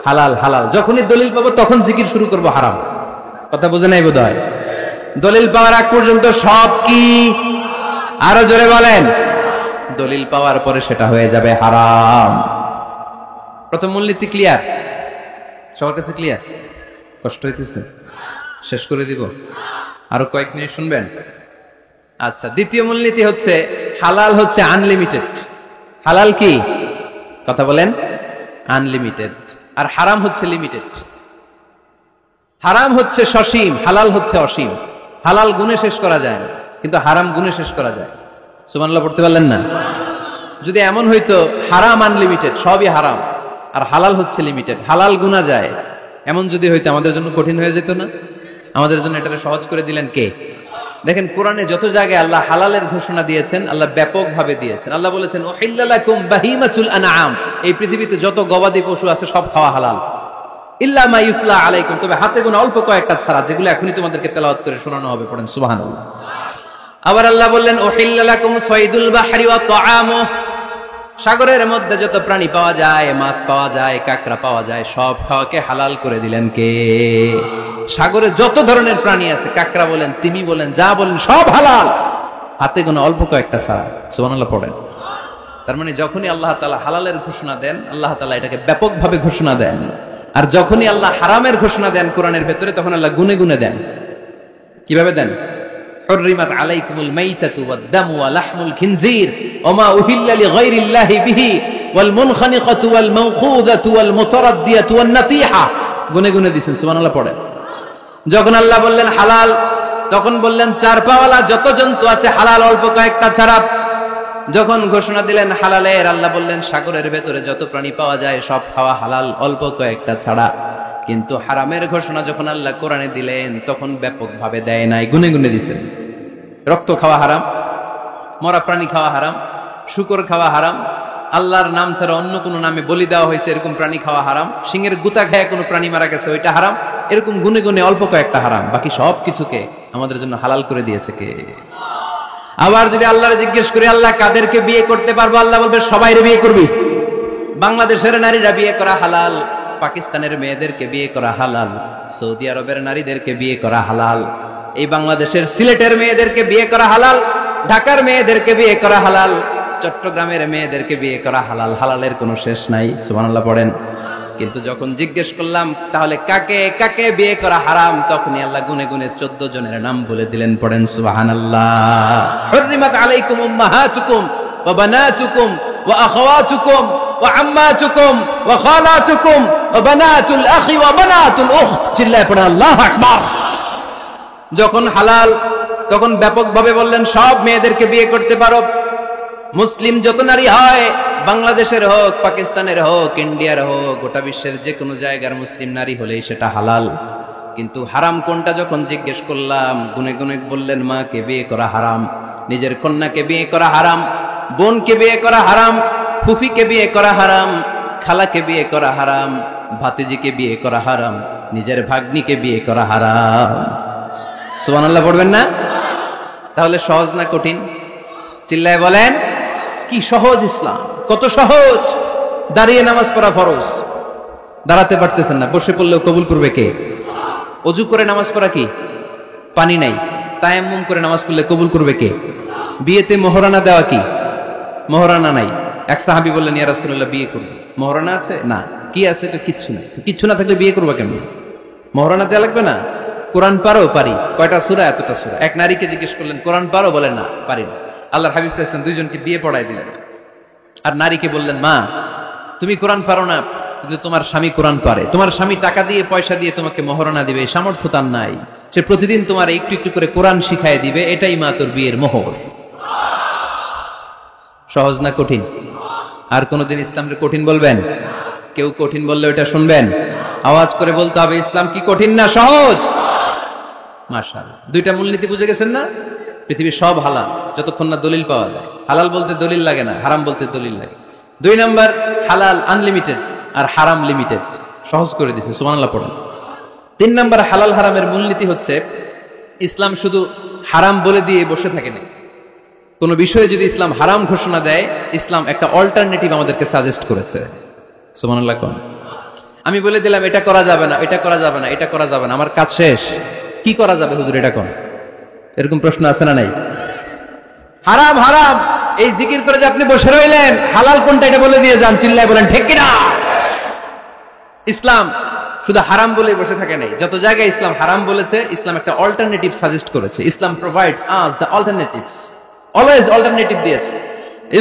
হালাল হালাল। যখনই দলিল পাবো তখন জিকির শুরু করব হারাম। কথা বুঝে নাই বোধহয়? দলিল পাওয়ার আগ পর্যন্ত সব কি, আরো জোরে বলেন। দলিল পাওয়ার পরে সেটা হয়ে যাবে হারাম। প্রথম মূলনীতি ক্লিয়ার? সবার কাছে ক্লিয়ার? কষ্ট হইতেছে? শেষ করে দিব, আরো কয়েক মিনিট শুনবেন? আচ্ছা, দ্বিতীয় মূলনীতি হচ্ছে হালাল হচ্ছে আনলিমিটেড। হালাল কি, কথা বলেন? আনলিমিটেড। আর হারাম হচ্ছে লিমিটেড। হারাম হচ্ছে সসীম, হালাল হচ্ছে অসীম। হালাল গুণে শেষ করা যায় না, কিন্তু হারাম গুণে শেষ করা যায়। সুবহানাল্লাহ পড়তে পারলেন না? যদি এমন হইতো হারাম আনলিমিটেড, সবই হারাম, আর হালাল হচ্ছে লিমিটেড, হালাল গুণা যায়, এমন যদি হইতো আমাদের জন্য কঠিন হয়ে যেত না? আমাদের জন্য এটাকে সহজ করে দিলেন কে? দেখেন, কোরআনে যত জায়গায় আল্লাহ হালালের ঘোষণা দিয়েছেন, আল্লাহ ব্যাপকভাবে দিয়েছেন। আল্লাহ বলেছেন, উহিল্লা লাকুম বাহিমাতুল আনআম, এই পৃথিবীতে যত গবাদি পশু আছে সব খাওয়া হালাল, ইল্লা মা ইউতলা আলাইকুম, তবে হাতে গোনা অল্প কয়েকটা ছাড়া, যেগুলো এখনই তোমাদেরকে তেলাওয়াত করে শোনানো হবে। পড়েন সুবহানাল্লাহ। আবার আল্লাহ বললেন, উহিল্লা লাকুম সাইদুল বাহরি ওয়া তাআমুহু, সাগরের মধ্যে যত প্রাণী পাওয়া যায়, মাছ পাওয়া যায়, কাঁকড়া পাওয়া যায়, সব খাওয়াকে হালাল করে দিলেন কে? সাগরে যত ধরনের প্রাণী আছে, কাঁকড়া বলেন, তিমি বলেন, যা বলেন, সব হালাল, হাতে গোনা অল্প কয়েকটা ছাড়া। সুবহানাল্লাহ পড়েন। তার মানে যখনই আল্লাহ তাআলা হালালের ঘোষণা দেন, আল্লাহ তাআলা এটাকে ব্যাপকভাবে ঘোষণা দেন। আর যখনই আল্লাহ হারামের ঘোষণা দেন কোরআনের ভেতরে, তখন আল্লাহ গুনে গুনে দেন। কিভাবে দেন? حرمت عليكم الميتة والدم ولحم الخنزير وما أهل لغير الله به والمنخنقة والموقوذة والمتردية والنطيحة, গুনে গুনে দিয়েছেন। সুবহানাল্লাহ পড়েন। যখন আল্লাহ বললেন হালাল, তখন বললেন চার পাওয়ালা যত জন্তু আছে হালাল, অল্প কয়েকটা ছাড়া। যখন ঘোষণা দিলেন হালালের, আল্লাহ বললেন সাগরের ভেতরে যত প্রাণী পাওয়া যায় সব খাওয়া হালাল, অল্প কয়েকটা ছাড়া। কিন্তু হারামের ঘোষণা যখন আল্লাহ কোরআনে দিলেন, তখন ব্যাপকভাবে দেয় নাই, গুনে গুনে দিয়েছেন। রক্ত খাওয়া হারাম, মরা প্রাণী খাওয়া হারাম, শূকর খাওয়া হারাম, আল্লাহর নাম ছাড়া অন্য কোনো নামে বলি দেওয়া হয়েছে এরকম প্রাণী খাওয়া হারাম, সিংহের গুতা খায় কোনো প্রাণী মারা গেছে ওইটা হারাম। এরকম গুনে গুনে অল্প কয়েকটা হারাম, বাকি সব কিছুকে আমাদের জন্য হালাল করে দিয়েছে কে? আবার যদি আল্লাহর জিজ্ঞেস করি, আল্লাহ কাদেরকে বিয়ে করতে পারবো? আল্লাহ বলবে সবাইরে বিয়ে করবি। বাংলাদেশের নারীরা বিয়ে করা হালাল, পাকিস্তানের মেয়েদেরকে বিয়ে করা হালাল, সৌদি আরবের নারীদেরকে বিয়ে করা হালাল, এই বাংলাদেশের সিলেটের মেয়েদেরকে বিয়ে করা হালাল, ঢাকার মেয়েদেরকে বিয়ে করা হালাল, চট্টগ্রামের মেয়েদেরকে বিয়ে করা হালাল। হালালের কোনো শেষ নাই। সুবহানাল্লাহ পড়েন। কিন্তু যখন জিজ্ঞেস করলাম তাহলে কাকে কাকে বিয়ে করা হারাম, তখনই আল্লাহ গুনে গুনে 14 জনের নাম বলে দিলেন। পড়েন সুবহানাল্লাহ। হুররিমাত আলাইকুম উম্মাহাতুকুম ওয়া বানাতুকুম ওয়া আখাওয়াতুকুম ওয়া আম্মাতুকুম ওয়া খালাতুকুম ওয়া বানাতুল আখি ওয়া বানাতুল উখত। চিল্লায়ে পড়েন আল্লাহু আকবার। যখন হালাল তখন ব্যাপকভাবে বললেন সব মেয়েদেরকে বিয়ে করতে পারো। মুসলিম যত নারী হয়, বাংলাদেশের হোক, পাকিস্তানের হোক, ইন্ডিয়ার হোক, গোটা বিশ্বের যে কোনো জায়গার মুসলিম নারী হলেই সেটা হালাল। কিন্তু হারাম কোনটা যখন জিজ্ঞেস করলাম, গুনে গুনে বললেন মাকে বিয়ে করা হারাম, নিজের কন্যাকে বিয়ে করা হারাম, বোনকে বিয়ে করা হারাম, ফুফিকে বিয়ে করা হারাম, খালাকে বিয়ে করা হারাম, ভাতিজিকে বিয়ে করা হারাম, নিজের ভাগ্নিকে বিয়ে করা হারাম। সুবহানাল্লাহ পড়বেন না? তাহলে সহজ না কঠিন? চিল্লায় বলেন কি সহজ ইসলাম, কত সহজ। দাঁড়িয়ে নামাজ পড়া ফরজ, দাঁড়াতে পারতেছেন না, বসে পড়লেও কবুল করবে কে? অজু করে নামাজ পড়া কি? পানি নাই, তায়াম্মুম করে নামাজ পড়লে কবুল করবে কে? বিয়েতে মোহরানা দেওয়া কি? মোহরানা নাই। এক সাহাবী বললেন ইয়া রাসূলুল্লাহ বিয়ে করব, মোহরানা আছে? না। কি আছে? কিচ্ছু নাই। কিচ্ছু না থাকলে বিয়ে করবা কেমন? মোহরানা দেওয়া লাগবে না? কোরআন পারো? পারি। কয়টা সূরা? এতটা সূরা। এক নারীকে জিজ্ঞেস করলেন কোরআন পারো? বলে না, পারি না। আল্লাহর হাবিব সাল্লাল্লাহু আলাইহি ওয়াসাল্লাম দুইজনকে বিয়ে পড়ায় দিলেন। আর নারীকে বললেন মা তুমি কোরআন পারো না, কিন্তু তোমার স্বামী কোরআন পারে, তোমার স্বামী টাকা দিয়ে পয়সা দিয়ে তোমাকে মোহরানা দিবে, সামর্থ্য তার নাই, সে প্রতিদিন তোমার একটু একটু করে কোরআন শিখায় দিবে, এটাই মা তোর বিয়ের মোহর। সহজ না কঠিন? আর কোনদিন ইসলামকে কঠিন বলবেন? কেউ কঠিন বললে ওটা শুনবেন? আওয়াজ করে বলতে হবে ইসলাম কি কঠিন না সহজ? মাশাআল্লাহ। দুইটা মূলনীতি বুঝে গেছেন না? পৃথিবীর সব হালাল যতক্ষণ না দলিল পাওয়া যায়। হালাল বলতে দলিল লাগে না, হারাম বলতে দলিল লাগে। 2 নাম্বার, হালাল আনলিমিটেড আর হারাম লিমিটেড, সহজ করে দিয়েছে। সুবহানাল্লাহ পড়েন। 3 নাম্বার, হালাল হারামের মূলনীতি হচ্ছে ইসলাম শুধু হারাম বলে দিয়ে বসে থাকে না। কোন বিষয়ে যদি ইসলাম হারাম ঘোষণা দেয়, ইসলাম একটা অল্টারনেটিভ আমাদেরকে সাজেস্ট করেছে। সুবহানাল্লাহ কোন? আমি বলে দিলাম এটা করা যাবে না, এটা করা যাবে না, এটা করা যাবে না, আমার কাজ শেষ, কি করা যাবে হুজুর এটা কোন? এরকম প্রশ্ন আছে না নাই? হারাম হারাম এই জিকির করে যে আপনি বসে রইলেন, হালাল কোনটা এটা বলে দিয়ে যান, চিল্লায় বলেন ঠিক কিনা? ইসলাম শুধু হারাম বলে বসে থাকে নাই, যত জায়গায় ইসলাম হারাম বলেছে, ইসলাম একটা অল্টারনেটিভ সাজেস্ট করেছে। Islam provides us the alternatives, always alternative দিয়েছে।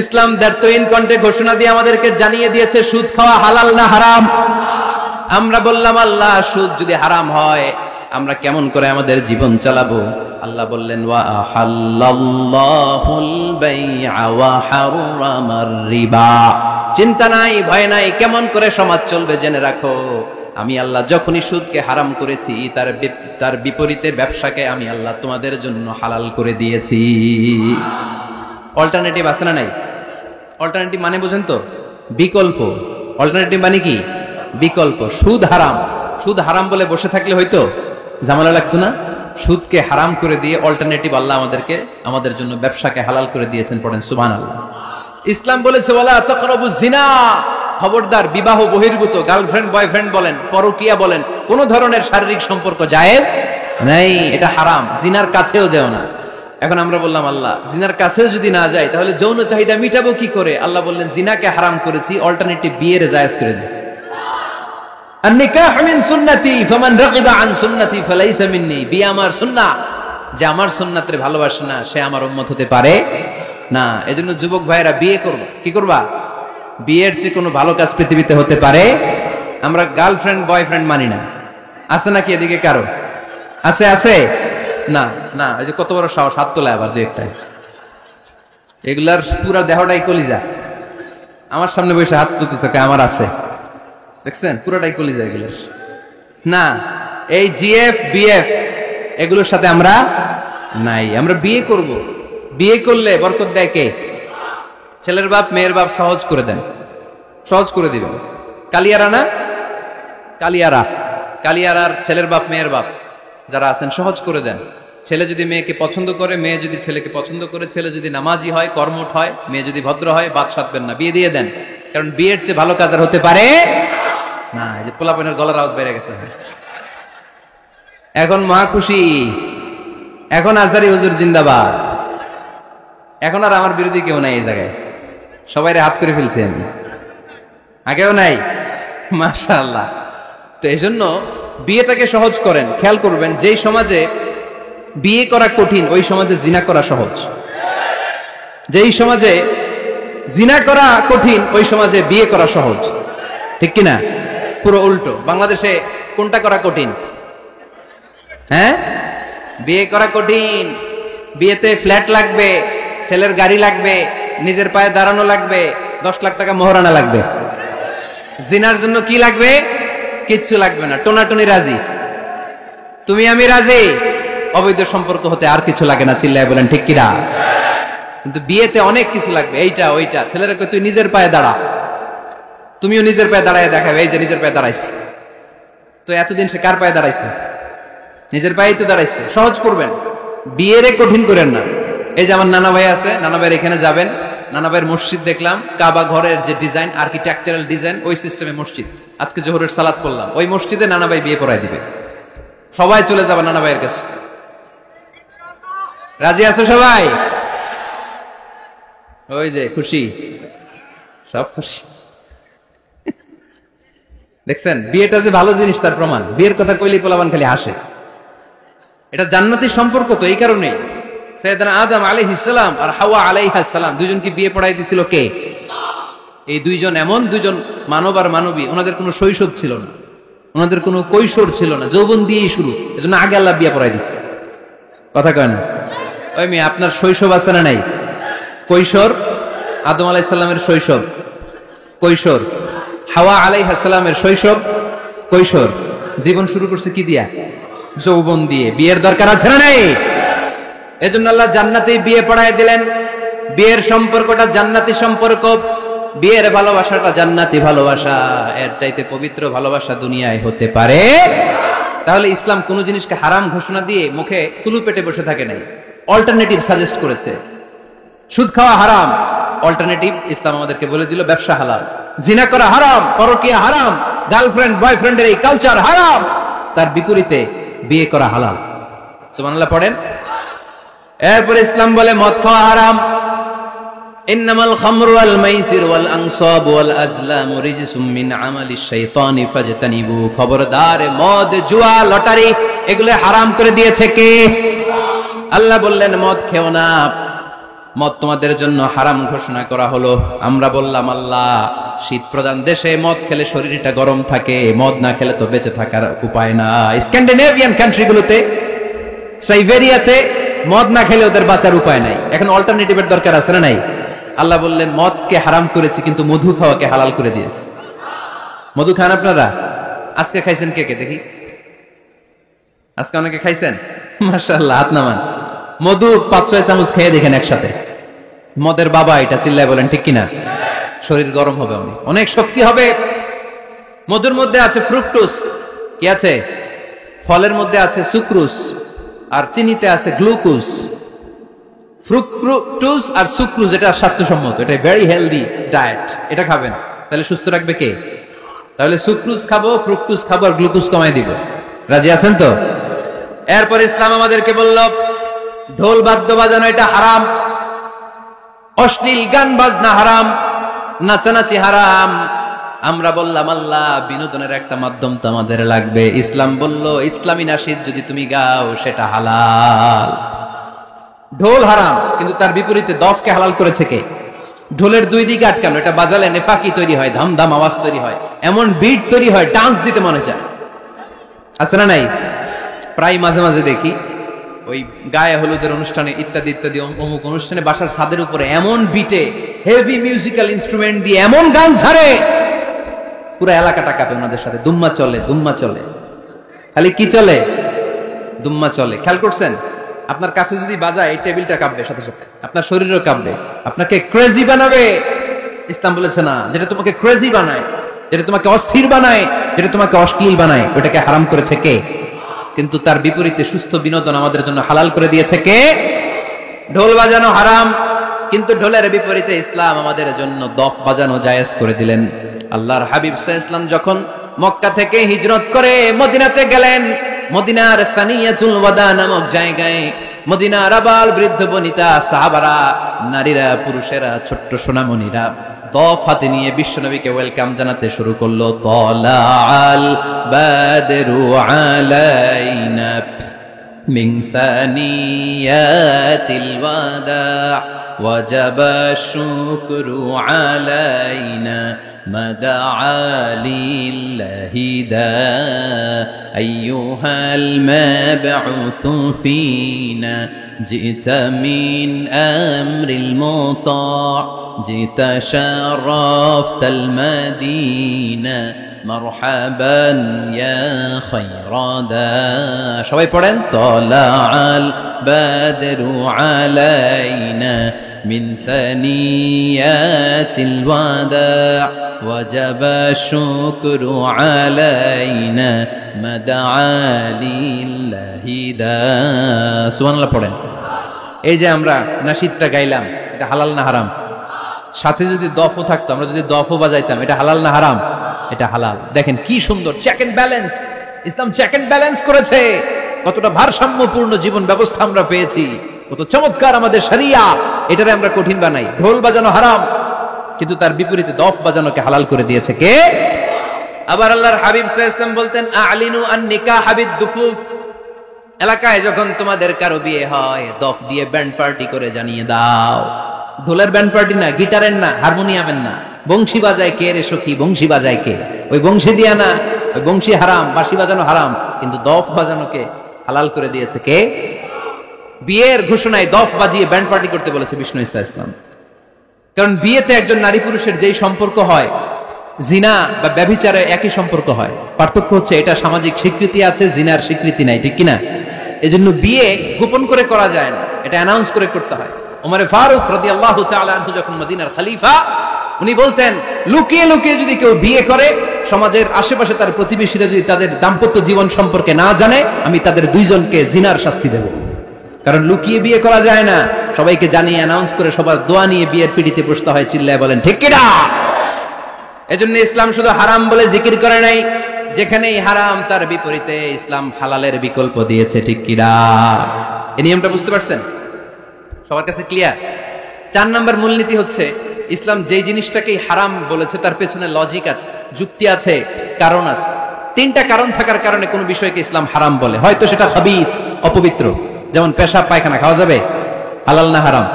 ইসলাম দ্যাট ইন কন্টে ঘোষণা দিয়ে আমাদেরকে জানিয়ে দিয়েছে সুদ খাওয়া হালাল না হারাম। আমরা বললাম আল্লাহ সুদ যদি হারাম হয় আমরা কেমন করে আমাদের জীবন চালাবো? আল্লাহ বললেন ওয়া আহাল্লাল্লাহুল বাই'a ওয়া হারামার রিবা। চিন্তা নাই, ভয় নাই, কেমন করে সমাজ চলবে জেনে রাখো। আমি আল্লাহ যখনই সুদকে হারাম করেছি, তার বিপরীতে ব্যবসাকে আমি আল্লাহ তোমাদের জন্য হালাল করে দিয়েছি। অল্টারনেটিভ আছে না নাই? অল্টারনেটিভ মানে বুঝেন তো? বিকল্প। অল্টারনেটিভ মানে কি? বিকল্প। সুদ হারাম, সুদ হারাম বলে বসে থাকলে হয়তো ঝামেলা লাগতো না। সুদকে হারাম করে দিয়ে অল্টারনেটিভ আল্লাহ আমাদেরকে, আমাদের জন্য ব্যবসাকে হালাল করে দিয়েছেন। পড়েন সুবহানাল্লাহ। ইসলাম বলেছে ওয়ালা তাকরাবুজ জিনা, খবরদার বিবাহ বহির্ভূত, গার্লফ্রেন্ড বয়ফ্রেন্ড বলেন, পরকীয়া বলেন, কোন ধরনের শারীরিক সম্পর্ক জায়েজ নাই, এটা হারাম। জিনার কাছেও যেও না। এখন আমরা বললাম আল্লাহ জিনার কাছেও যদি না যাই তাহলে যৌন চাহিদা মিটাবো কি করে? আল্লাহ বললেন জিনাকে হারাম করেছি, অল্টারনেটিভ বিয়ের জায়েজ করে দিয়েছি। আন-নিকাহ মিন সুন্নতি ফামান রাগিবা আন সুন্নতি ফালাইসা মিন্নি। বিয়ে আমার সুন্নাহ, যে আমার সুন্নাতের ভালোবাসে না সে আমার উম্মত হতে পারে না। এজন্য যুবক ভাইরা বিয়ে করবা, কি করবা? বিয়ের চেয়ে কোনো ভালো কাজ পৃথিবীতে হতে পারে? আমরা গার্লফ্রেন্ড বয়ফ্রেন্ড মানি না। আছে নাকি এদিকে কারো? আছে? আছে না? না, ওই যে কত বড় সাহস, হাত তোলা আবার যে একটা, এগুলার পুরা দেহটাই কলিজা। আমার সামনে বসে হাত তুলতেছে, আমার আছে, দেখছেন পুরাটাই কলিজা এগুলোর। না, এই জিএফ বিএফ এগুলোর সাথে আমরা নাই। আমরা বিয়ে করব, বিয়ে করলে বরকত দেয় কে? ছেলের বাপ মেয়ের বাপ সহজ করে দেন, সহজ করে দিবেন। কালিয়ারা না, কালিয়ারা, কালিয়ারার ছেলের বাপ মেয়ের বাপ যারা আছেন সহজ করে দেন। ছেলে যদি মেয়েকে পছন্দ করে, মেয়ে যদি ছেলেকে পছন্দ করে, ছেলে যদি নামাজি হয়, কর্মঠ হয়, মেয়ে যদি ভদ্র হয়, বাদ সাধবেন না, বিয়ে দিয়ে দেন। কারণ বিয়ের চেয়ে ভালো কাজ আর হতে পারে না। এই যে পোলাপনের গলার আওয়াজ বেড়ে গেছে, এখন মহা খুশি, এখন আজহারি হুজুর জিন্দাবাদ, এখন আর আমার বিরোধী কেউ নাই এই জায়গায়, সবাই হাত করে ফেলছি আমি, আগেও নাই। মাশাআল্লাহ। তো এজন্য বিয়েটাকে সহজ করেন। খেয়াল করবেন, যেই সমাজে বিয়ে করা কঠিন ওই সমাজে জিনা করা সহজ, যেই সমাজে জিনা করা কঠিন ওই সমাজে বিয়ে করা সহজ, ঠিক কিনা? পুরো উল্টো। বাংলাদেশে কোনটা করা কঠিন? হ্যাঁ, বিয়ে করা কঠিন। বিয়েতে ফ্ল্যাট লাগবে, ছেলের গাড়ি লাগবে, নিজের পায়ে দাঁড়ানো লাগবে, 10 লাখ টাকা মোহরানা লাগবে। জিনার জন্য কি লাগবে? কিচ্ছু লাগবে না, টোনাটুনি রাজি, তুমি আমি রাজি, অবৈধ সম্পর্ক হতে আর কিছু লাগে না। চিল্লায় বলেন ঠিক কিনা? কিন্তু বিয়েতে অনেক কিছু লাগবে, এইটা ওইটা। ছেলেরা কই তুই নিজের পায়ে দাঁড়া, তুমিও নিজের পায়ে দাঁড়ায় দেখাবে, এই যে নিজের পায়ে দাঁড়াইছে। তো এতদিন সে কার পায়ে দাঁড়াইছে? নিজের পায়েই তো দাঁড়াইছে। সহজ করবেন, বিয়েরে কঠিন করেন না। এই যে আমার নানা ভাই আছে, নানা ভাইয়ের এখানে যাবেন, নানা ভাইয়ের মসজিদ দেখলাম, কাবা ঘরের যে ডিজাইন, আর্কিটেকচারাল ডিজাইন, ওই সিস্টেমে মসজিদ। আজকে জোহরের সালাত করলাম, ওই মসজিদে নানা ভাই বিয়ে পড়ায় দিবে। সবাই চলে যাবে নানা ভাইয়ের কাছে। রাজি আছো সবাই? ওই যে খুশি, সব খুশি। দেখছেন, বিয়েটা যে ভালো জিনিস তার প্রমাণ। বিয়ের কথা কইলেই পোলাপান খালি হাসে। এটা জান্নাতি সম্পর্ক। তো এই কারণেই সাইয়েদনা আদম আলাইহিস সালাম আর হাওয়া আলাইহাস সালাম দুইজনকে বিয়ে পড়াই দিয়েছিল কে? এই দুইজন এমন দুইজন মানব আর মানবী, ওনাদের কোনো শৈশব ছিল না, ওনাদের কোনো কৈশোর ছিল না, যৌবন দিয়েই শুরু। এজন্য আগে আল্লাহ বিয়ে পড়াই দিচ্ছে। কথা কয় না? ওই মেয়ে, আপনার শৈশব আছে না নাই? কৈশোর আদম আলাইহিস সালামের শৈশব, কৈশোর হাওয়া আলাইহিস সালামের শৈশব, কৈশোর। জীবন শুরু করছে কি দিয়া? যৌবন দিয়ে। বিয়ের দরকার আছে না নাই? এজন্য আল্লাহ জান্নাতে বিয়ে পড়ায় দিলেন। বিয়ের সম্পর্কটা জান্নাতি সম্পর্ক, বিয়ের ভালোবাসাটা জান্নাতি ভালোবাসা। এর চাইতে পবিত্র ভালোবাসা দুনিয়ায় হতে পারে? তাহলে ইসলাম কোন জিনিসকে হারাম ঘোষণা দিয়ে মুখে কুলু পেটে বসে থাকে নাই, অল্টারনেটিভ সাজেস্ট করেছে। সুদ খাওয়া হারাম, অল্টারনেটিভ ইসলাম আমাদেরকে বলে দিল ব্যবসা হালাল। জিনা করা হারাম, পরকীয়া হারাম, গার্লফ্রেন্ড বয়ফ্রেন্ডের এই কালচার হারাম, তার বিপরীতে বিয়ে করা হালাল। সুবহানাল্লাহ পড়েন। এরপরে ইসলাম বলে মদ খাওয়া হারাম। ইন্নামাল খামরু ওয়াল মাইসির ওয়াল আনসাব ওয়াল আজলামু রিজসুম মিন আমালিশ শাইতানি ফাজতানিবু। খবরদার, মদ, জুয়া, লটারি এগুলো হারাম করে দিয়েছে কে? আল্লাহ বললেন মদ খেও না, মদ তোমাদের জন্য হারাম ঘোষণা করা হলো। আমরা বললাম আল্লাহ, শীত প্রধান দেশে মদ খেলে শরীরটা গরম থাকে, মদ না খেলে তো বেঁচে থাকার উপায় না। স্ক্যান্ডিনেভিয়ান কান্ট্রিগুলোতে, সাইবেরিয়াতে মদ না খেলে ওদের বাঁচার উপায় নাই। এখন অল্টারনেটিভের দরকার আছে না নাই? আল্লাহ বললেন মদকে হারাম করেছি, কিন্তু মধু খাওয়াকে হালাল করে দিয়েছে। মধু খান আপনারা? আজকে খাইছেন কে কে দেখি? আজকে অনেকে খাইছেন? মাশাআল্লাহ, হাত নামান। মধু 5-6 চামচ খেয়ে দেখেন একসাথে। মদের বাবা এটা, চিল্লায় বলেন ঠিক কিনা? শরীর গরম হবে, অনেক শক্তি হবে। মধুর মধ্যে আছে ফ্রুকটোজ, কি আছে? ফলের মধ্যে আছে সুক্রোজ, আর চিনিতে আছে গ্লুকোজ। ফ্রুকটোজ আর সুক্রোজ এটা স্বাস্থ্যসম্মত, এটা ভেরি হেলদি ডায়েট। এটা খাবেন, তাহলে সুস্থ রাখবে কে? তাহলে সুক্রোজ খাবো, ফ্রুকটোজ খাবো, আর গ্লুকোজ কমাই দিব। রাজি আছেন তো? এরপর ইসলাম আমাদেরকে বলল ঢোল বাদ্য বাজানো এটা হারাম, অশ্লীল গান বাজনা হারাম, নাচানাচি হারাম। আমরা বললাম আল্লাহ, বিনোদনের একটা মাধ্যম তো আমাদের লাগবে। ইসলাম বলল ইসলামী নাশিদ যদি তুমি গাও সেটা হালাল। ঢোল হারাম, কিন্তু তার বিপরীতে দফকে হালাল করেছে কে? ঢোলের দুই দিকে আটকানো, এটা বাজালে নেফাকি তৈরি হয়, ধামধাম আওয়াজ তৈরি হয়, এমন বিট তৈরি হয়, ডান্স দিতে মনে চায়। আছে না নাই? প্রায় মাঝে মাঝে দেখি ওই গায়ে হলুদের অনুষ্ঠানে ইত্যাদি ইত্যাদি অমুক অনুষ্ঠানে বাসার ছাদের উপরে এমন বিটে হেভি মিউজিক্যাল ইনস্ট্রুমেন্ট দিয়ে এমন গান ছাড়ে, পুরো এলাকাটা কাঁপে ওনাদের সাথে। দুম্মা চলে, দুম্মা চলে, খালি কি চলে? দুম্মা চলে। খেয়াল করছেন? আপনার কাছে যদি বাজায় এই টেবিলটা কাঁপবে, সাথে সাথে আপনার শরীরও কাঁপবে, আপনাকে ক্রেজি বানাবে। ইসলাম বলেছে না, যেটা তোমাকে ক্রেজি বানায়, যেটা তোমাকে অস্থির বানায়, যেটা তোমাকে অশ্লীল বানায়, ওটাকে হারাম করেছে কে? কিন্তু তার বিপরীতে সুস্থ বিনোদন আমাদের জন্য হালাল করে দিয়েছে কে? ঢোল বাজানো হারাম, কিন্তু ঢোলের বিপরীতে ইসলাম আমাদের জন্য দফ বাজানো জায়েজ করে দিলেন। আল্লাহর হাবিব সাল্লাল্লাহু আলাইহি ওয়াসাল্লাম যখন মক্কা থেকে হিজরত করে মদিনাতে গেলেন, মদিনার সানিয়াতুল ওয়াদা নামক জায়গায় মদিনার আবাল বৃদ্ধ বনিতা সাহাবারা নারীরা, পুরুষেরা, ছোট্ট সোনামণিরা তফ হাতে নিয়ে বিশ্বনবীকে ওয়েলকাম জানাতে শুরু করলো। তলাআল বাদরু আলাইনা মিন সানিয়াতিল ওয়াদা ওয়াজাবা শুকরু আলাইনা مدعا لله دا أيها المبعوث فينا جئت من أمر المطاع جئت شرفت المدينة مرحبا يا خير دا شوي পড়েন طلع البدر علينا من ثنيات الوداع وجب الشكر علينا مدعا لله دا সুবহান আল্লাহ পড়েন। এই যে আমরা নাশিদটা গাইলাম, এটা হালাল না হারাম? সাথে যদি দফও থাকতো, আমরা যদি দফও বাজাইতাম, এটা হালাল না হারাম? এটা হালাল। দেখেন কি সুন্দর চেক এন্ড ব্যালেন্স, ইসলাম চেক এন্ড ব্যালেন্স করেছে। কতটা ভারসাম্যপূর্ণ জীবন ব্যবস্থা আমরা পেয়েছি, কত চমৎকার আমাদের শরিয়া। এটারে আমরা কঠিন বানাই, ঢোল বাজানো হারাম, কিন্তু তার বিপরীতে দফ বাজানোকে হালাল করে দিয়েছে কে? আবার আল্লাহর হাবিব সাল্লাল্লাহু আলাইহি ওয়াসাল্লাম বলতেন আ'লিনু আন নিকাহ বিদ-দুফুফ, এলাকায় যখন তোমাদের কারো বিয়ে হয় দফ দিয়ে ব্যান্ড পার্টি করে জানিয়ে দাও। ঢোলের ব্যান্ড পার্টি না, গিটারের না, হারমোনিয়ামের না, বংশী বাজায় কে রে সখী, বংশী বাজায় কে? ওই বংশী দিয়া না, ওই বংশী হারাম, বাঁশি বাজানো হারাম, কিন্তু দফ বাজানোকে হালাল করে দিয়েছে কে? বিয়ের ঘোষণায় দফ বাজিয়ে ব্যান্ড পার্টি করতে বলেছে বিষ্ণু ঈসা ইসলাম। কারণ বিয়েতে একজন নারী পুরুষের যেই সম্পর্ক হয়, জিনা বা ব্যভিচারে একই সম্পর্ক হয়, পার্থক্য হচ্ছে এটা সামাজিক স্বীকৃতি আছে, জিনার স্বীকৃতি নাই, ঠিক কিনা? এজন্য বিয়ে গোপন করে করা যায় না, এটা অ্যানাউন্স করে করতে হয়। ওমর ফারুক রাদিয়াল্লাহু তাআলা আনহু যখন মদিনার খলিফা, উনি বলতেন লুকিয়ে লুকিয়ে যদি কেউ বিয়ে করে, সমাজের আশেপাশে তার প্রতিবেশীরা যদি তাদের দাম্পত্য জীবন সম্পর্কে না জানে, আমি তাদের দুইজনকে জিনার শাস্তি দেব। কারণ লুকিয়ে বিয়ে করা যায় না, সবাইকে জানিয়ে অ্যানাউন্স করে সবার দোয়া নিয়ে বিয়ের পিড়িতে বসতে হয়, চিল্লায় বলেন ঠিক কিনা? এজন্য ইসলাম শুধু হারাম বলে জিকির করে নাই, যেখানেই হারাম তার বিপরীতে ইসলাম হালালের বিকল্প দিয়েছে, ঠিক কিনা? এই নিয়মটা বুঝতে পারছেন? সবার কাছে ক্লিয়ার? 4 নম্বর মূলনীতি হচ্ছে ইসলাম যেই জিনিসটাকেই হারাম বলেছে তার পেছনে লজিক আছে, যুক্তি আছে, কারণ আছে। 3টা কারণ থাকার কারণে কোন বিষয়কে ইসলাম হারাম বলে। হয়তো সেটা খাবিস, অপবিত্র, যেমন পেশাব পায়খানা খাওয়া যাবে, হালাল না হারাম?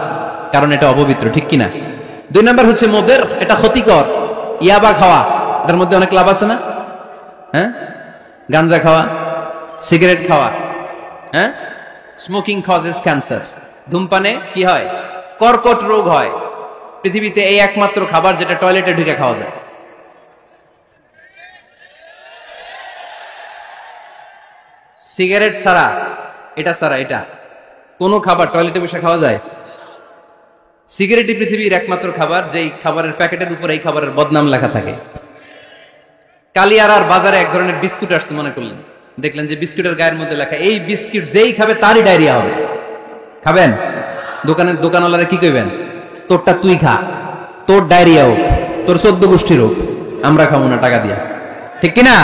কারণ এটা অপবিত্র, ঠিক কিনা? 2 নম্বর হচ্ছে মুদির, এটা ক্ষতিকর। ইয়াবা খাওয়া, এটার মধ্যে অনেক লাভ আছে না? হ্যাঁ, গাঞ্জা খাওয়া, সিগারেট খাওয়া, হ্যাঁ, স্মোকিং কজেস ক্যান্সার। ধূমপানে কি হয়? কর্কট রোগ হয়। পৃথিবীতে এই একমাত্র খাবার যেটা টয়লেটে ঢুকে খাওয়া যায়। সিগারেট ছাড়া, এটা ছাড়া, এটা কোন খাবার টয়লেটে বসে খাওয়া যায়? সিগারেটই পৃথিবীর একমাত্র খাবার যেই খাবারের প্যাকেটের উপর এই খাবারের বদনাম লেখা থাকে। কালিয়ারার বাজারে এক ধরনের বিস্কুট আসছে, মনে করলেন, দেখলেন যে বিস্কুটের গায়ের মধ্যে লেখা এই বিস্কুট যেই খাবে তারই ডায়রিয়া হবে। খাবেন? দোকানওয়ালারা কি কইবেন? তোরটা তুই খা, তোর ডায়রিয়া হোক, তোর 14 গোষ্ঠীর হোক, আমরা খাবো না টাকা দিয়া, ঠিক কিনা?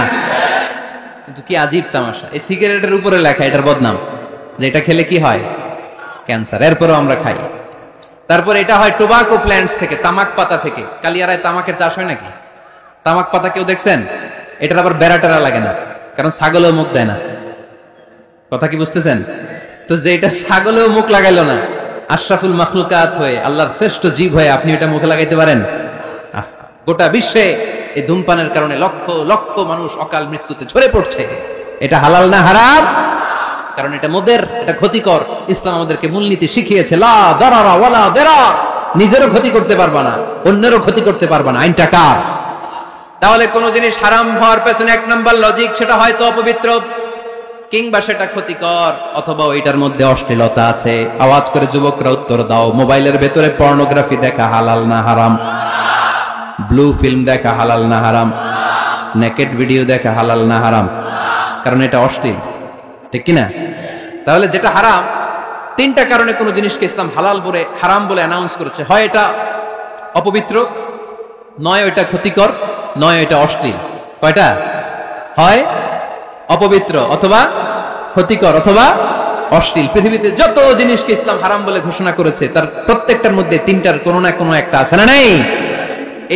কিন্তু কি আজীব তামাশা, এই সিগারেটের উপরে লেখা এটার বদনাম, যে এটা খেলে কি হয়? ক্যান্সার। এরপরও আমরা খাই। তারপর এটা হয় টোবাকো প্ল্যান্টস থেকে, তামাক পাতা থেকে। কালিয়ারায় তামাকের চাষ হয় নাকি? তামাক পাতা কেউ দেখছেন? এটার আবার বেড়াটেরা লাগে না, কারণ ছাগলেও মুখ দেয় না। কথা কি বুঝতেছেন? তো যে এটা ছাগলেও মুখ লাগাইলো না, আশরাফুল মাখলুকাত হয়ে, আল্লাহর শ্রেষ্ঠ জীব হয়ে আপনি এটা মুখে লাগাইতে পারেন? গোটা বিশ্বে এই ধূমপানের কারণে লক্ষ লক্ষ মানুষ অকাল মৃত্যুতে ঝরে পড়ছে। এটা হালাল না হারাম? কারণ এটা মুদির, এটা ক্ষতিকর। ইসলাম আমাদেরকে মূলনীতি শিখিয়েছে, লা দারারা ওয়ালা দিরার। নিজেরও ক্ষতি করতে পারবা না, অন্যেরও ক্ষতি করতে পারবা না, আইনটা কার? তাহলে কোন জিনিস হারাম হওয়ার পেছনে 1 নম্বর লজিক, সেটা হয়তো অপবিত্র, কিংবা সেটা ক্ষতিকর, অথবা ওইটার মধ্যে অশ্লীলতা আছে। আওয়াজ করে যুবকরা উত্তর দাও, মোবাইলের ভেতরে পর্নোগ্রাফি দেখা হালাল না হারাম? ব্লু ফিল্ম দেখা হালাল না হারাম? নেকেড ভিডিও দেখা হালাল না হারাম? কারণ এটা অশ্লীল, ঠিক কিনা? তাহলে যেটা হারাম, 3টা কারণে কোন জিনিসকে ইসলাম হালাল বলে, হারাম বলে অ্যানাউন্স করেছে। হয় এটা অপবিত্র, নয় এটা ক্ষতিকর, নয় এটা অশ্লীল। কয়টা? হয় অপবিত্র, অথবা ক্ষতিকর, অথবা অশ্লীল। পৃথিবীতে যত জিনিসকে ইসলাম হারাম বলে ঘোষণা করেছে তার প্রত্যেকটার মধ্যে তিনটার কোনো না কোনো একটা আছে না নাই?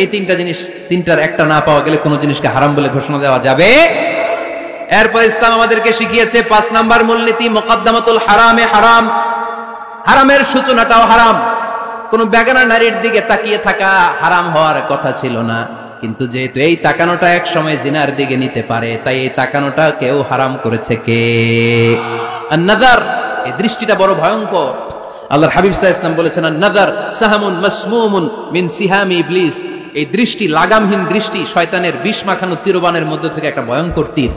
এই তিনটা জিনিস, তিনটার একটা না পাওয়া গেলে কোনো জিনিসকে হারাম বলে ঘোষণা দেওয়া যাবে। এরপর ইসলাম আমাদেরকে শিখিয়েছে 5 নাম্বার মূলনীতি, মুকদ্দামাতুল হারামে হারাম। হারামের সূচনাটাও হারাম। কোন বেগানা নারীর দিকে তাকিয়ে থাকা হারাম হওয়ার কথা ছিল না, কিন্তু যেহেতু এই তাকানোটা এক সময় জিনার দিকে নিতে পারে, তাই এই তাকানোটা কেউ হারাম করেছে কে? আন-নাযার, এই দৃষ্টিটা বড় ভয়ঙ্কর। আল্লাহর হাবিব সাল্লাল্লাহু আলাইহি ওয়াসাল্লাম বলেছেন, আন-নাযার সাহামুন মাসমুমুন মিন সিহামি ইবলিস। এই দৃষ্টি, লাগামহীন দৃষ্টি, শয়তানের বিষ মাখানো তীরবানের মধ্যে থেকে একটা ভয়ঙ্কর তীর।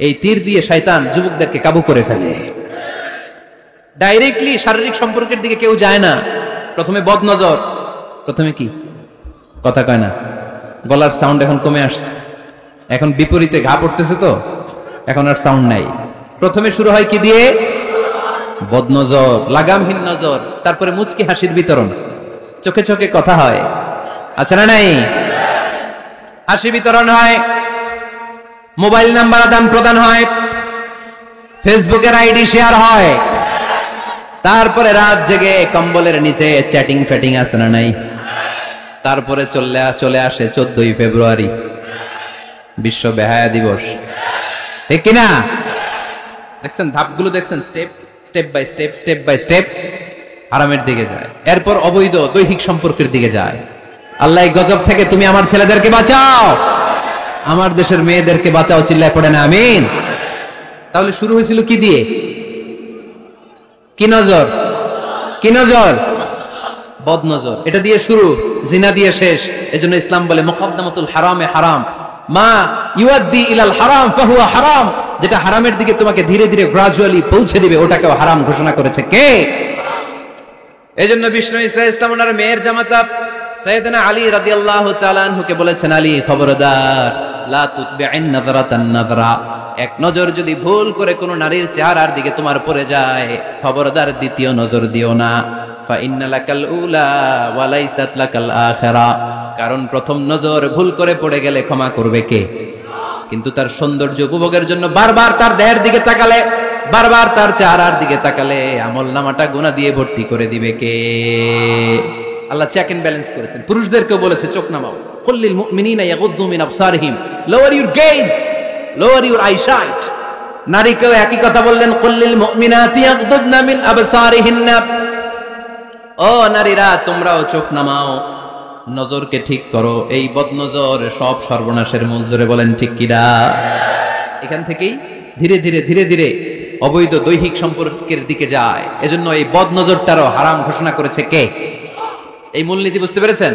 এই তীর দিয়ে শয়তান যুবকদেরকে কাবু করে ফেলে। ডাইরেক্টলি শারীরিক সম্পর্কের দিকে কেউ যায় না। প্রথমে বদনজর, প্রথমে কি কথা কয় না, গলার সাউন্ড এখন কমে আসছে, এখন বিপরীতে ঘা পড়তেছে, তো এখন আর সাউন্ড নাই। প্রথমে শুরু হয় কি দিয়ে? বদনজর, লাগামহীন নজর। তারপরে মুচকি হাসির বিতরণ, চোখে চোখে কথা হয়, আচ্ছা না নাই? হাসি বিতরণ হয়, মোবাইল নাম্বার আদান প্রদান হয়, ফেসবুকের আইডি শেয়ার হয়, তারপরে রাত জেগে কম্বলের নিচে চ্যাটিং ফ্যাটিং আছে না নাই? তারপরে চলে আসে 14ই ফেব্রুয়ারি, বিশ্ব বেহায়া দিবস, ঠিক কিনা? দেখছেন ধাপগুলো, দেখছেন স্টেপ বাই স্টেপ হারামের দিকে যায়। এরপর অবৈধ দৈহিক সম্পর্কের দিকে যায়। আল্লাহ এই গজব থেকে তুমি আমার ছেলেদেরকে বাঁচাও, আমার দেশের মেয়েদেরকে বাঁচাও, চিল্লায় পড়ে না আমিন। তাহলে শুরু হয়েছিল কি দিয়ে? কি নজর? কি নজর? বদনজর। এটা দিয়ে শুরু, জিনা দিয়ে শেষ। এজন্য ইসলাম বলে মুকদ্দামাতুল হারামে হারাম, মা ইউআদ্দি ইলাল হারাম ফাহুয়া হারাম। যেটা হারামের দিকে তোমাকে ধীরে ধীরে গ্রাজুয়ালি পৌঁছে দিবে, ওটাকেও হারাম ঘোষণা করেছে কে? এজন্য বিষ্ণু ঈসা ইসলাম ওনার মেয়ের জামাতা সাইয়েদনা আলী রাদিয়াল্লাহু তাআলা আনহুকে বলেছেন, আলী খবরদার, লা তুতবি'ন নাযরাতান নাযরা। এক নজর যদি ভুল করে কোনো নারীর চেহারার দিকে তোমার পড়ে যায়, খবরদার দ্বিতীয় নজর দিও না। ফা ইন্না লাকাল উলা ওয়া লাইসাত লাকাল আখিরা। কারণ প্রথম নজর ভুল করে পড়ে গেলে ক্ষমা করবে কে? কিন্তু তার সৌন্দর্য উপভোগের জন্য বারবার তার দেহের দিকে তাকালে, বারবার তার চেহারার দিকে তাকালে আমলনামাটা গুনাহ দিয়ে ভর্তি করে দিবে কে? আল্লাহ চেক এন্ড ব্যালেন্স করেছেন। পুরুষদেরকেও বলেছে চোখ নামাও, কুল্লিল মুমিনিনা ইয়াগুদ্দু মিন আবসারিহিম, lower your gaze, lower your eyesight. নারীকেও একই কথা বললেন, কুল্লিল মুমিনাতি ইয়াগুদ্দুনা মিন আবসারিহিন্না। ও নারীরা, তোমরাও চোখ নামাও, নজরকে ঠিক করো। এই বদনজর সব সর্বনাশের মূল। জোরে বলেন ঠিক কিনা? এখান থেকেই ধীরে ধীরে ধীরে ধীরে অবৈধ দৈহিক সম্পর্কের দিকে যায়। এজন্য এই বদনজরটারও হারাম ঘোষণা করেছে কে? এই মূলনীতি বুঝতে পেরেছেন?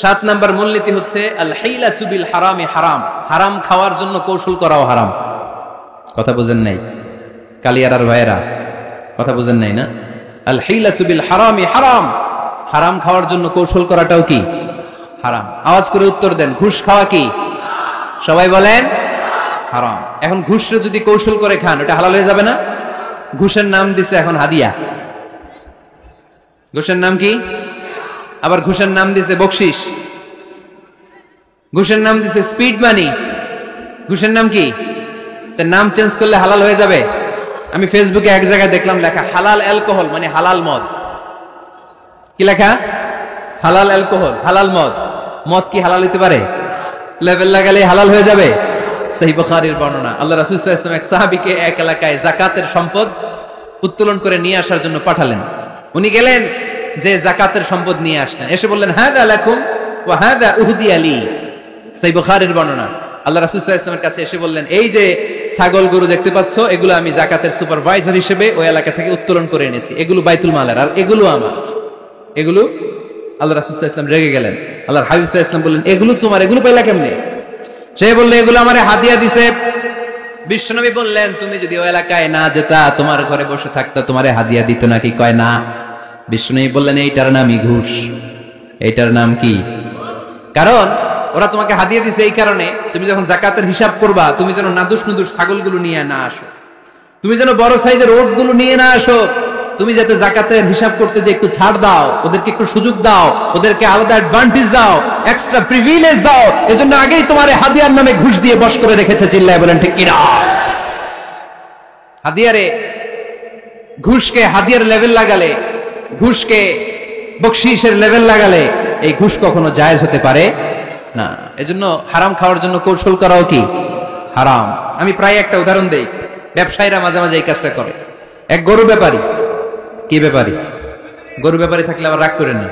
7 নাম্বার মূলনীতি হচ্ছে আল হিলাতু বিল হারামি হারাম। হারাম খাওয়ার জন্য কৌশল করাও হারাম। কথা বুঝেন নাই কালিয়ারার ভাইয়েরা? কথা বুঝেন নাই না? আল হিলাতু বিল হারামি হারাম। হারাম খাওয়ার জন্য কৌশল করাটাও কি হারাম? আওয়াজ করে উত্তর দেন, ঘুষ খাওয়া কি? সবাই বলেন হারাম। এখন ঘুষরে যদি কৌশল করে খান, ওটা হালাল হয়ে যাবে না? ঘুষের নাম দিছে এখন হাদিয়া। ঘুষের নাম কি? আবার ঘুষের নাম দিছে বকশিস, ঘুষের নাম দিছে স্পিড মানি। ঘুষের নাম কি? তার নাম চেঞ্জ করলে হালাল হয়ে যাবে? আমি ফেসবুকে এক জায়গায় দেখলাম লেখা হালাল অ্যালকোহল, মানে হালাল মদ। কি লেখা? হালাল অ্যালকোহল, হালাল মদ। মদ কি হালাল হতে পারে? লেভেল লাগালে হালাল হয়ে যাবে? সহিহ বুখারীর বর্ণনা, আল্লাহ রাসূল সাল্লাল্লাহু আলাইহি ওয়াসাল্লাম এক সাহাবীকে এক এলাকায় যাকাতের সম্পদ উত্তোলন করে নিয়ে আসার জন্য পাঠালেন। উনি গেলেন, যে যাকাতের সম্পদ নিয়ে আসলেন, এসে বললেন, হাদা লাকুম ওয়া হাদা উহদিয়া লি। সহিহ বুখারীর বর্ণনা, আল্লাহ রাসূল সাল্লাল্লাহু আলাইহি ওয়াসাল্লামের কাছে এসে বললেন, এই যে ছাগল গরু দেখতে পাচ্ছ, এগুলো আমি যাকাতের সুপারভাইজার হিসেবে ওই এলাকা থেকে উত্তোলন করে এনেছি, এগুলো বাইতুল মালের, আর এগুলো আমার। এগুলো আল্লাহ রাসূল সাল্লাল্লাহু আলাইহি ওয়াসাল্লাম রেগে গেলেন। আল্লাহর হাবিব সাল্লাল্লাহু আলাইহি ওয়াসাল্লাম বললেন, এগুলো তোমার, এগুলো পাইলা কেমনে? সে বললে, এগুলো আমারে হাদিয়া দিছে। বিশ্বনবী বললেন, তুমি যদি ওই এলাকায় না যেতা, তোমার ঘরে বসে থাকতা, তোমারে হাদিয়া দিত নাকি? কয় না। বিশ্বনবী বললেন, এইটার নামই ঘুষ। এইটার নাম কি? কারণ ওরা তোমাকে হাদিয়া দিছে এই কারণে, তুমি যখন যাকাতের হিসাব করবা, তুমি যেন নাদুস নুদুস ছাগলগুলো নিয়ে না আসো, তুমি যেন বড় সাইজের ওটগুলো নিয়ে না আসো, তুমি যাতে যাকাতের হিসাব করতে যে একটু ছাড় দাও, ওদেরকে একটু সুযোগ দাও, ওদেরকে আলাদা অ্যাডভান্টেজ দাও, এক্সট্রা প্রিভিলেজ দাও, এজন্য আগেই তোমার হাদিয়ার নামে ঘুষ দিয়ে বশ করে রেখেছে। চিল্লায় বলেন ঠিক কিনা? হাদিয়ারে ঘুষকে হাদিয়ার লেভেল লাগালে, ঘুষকে বকশিসের লেভেল লাগালে এই ঘুষ কখনো জায়েজ হতে পারে না। এজন্য হারাম খাওয়ার জন্য কৌশল করাও কি হারাম। আমি প্রায় একটা উদাহরণ দেই, ব্যবসায়ীরা মাঝে মাঝে এই কাজটা করে। এক গরু ব্যাপারী, কি ব্যাপারী? গরু ব্যাপারী থাকলে আবার রাগ করে না,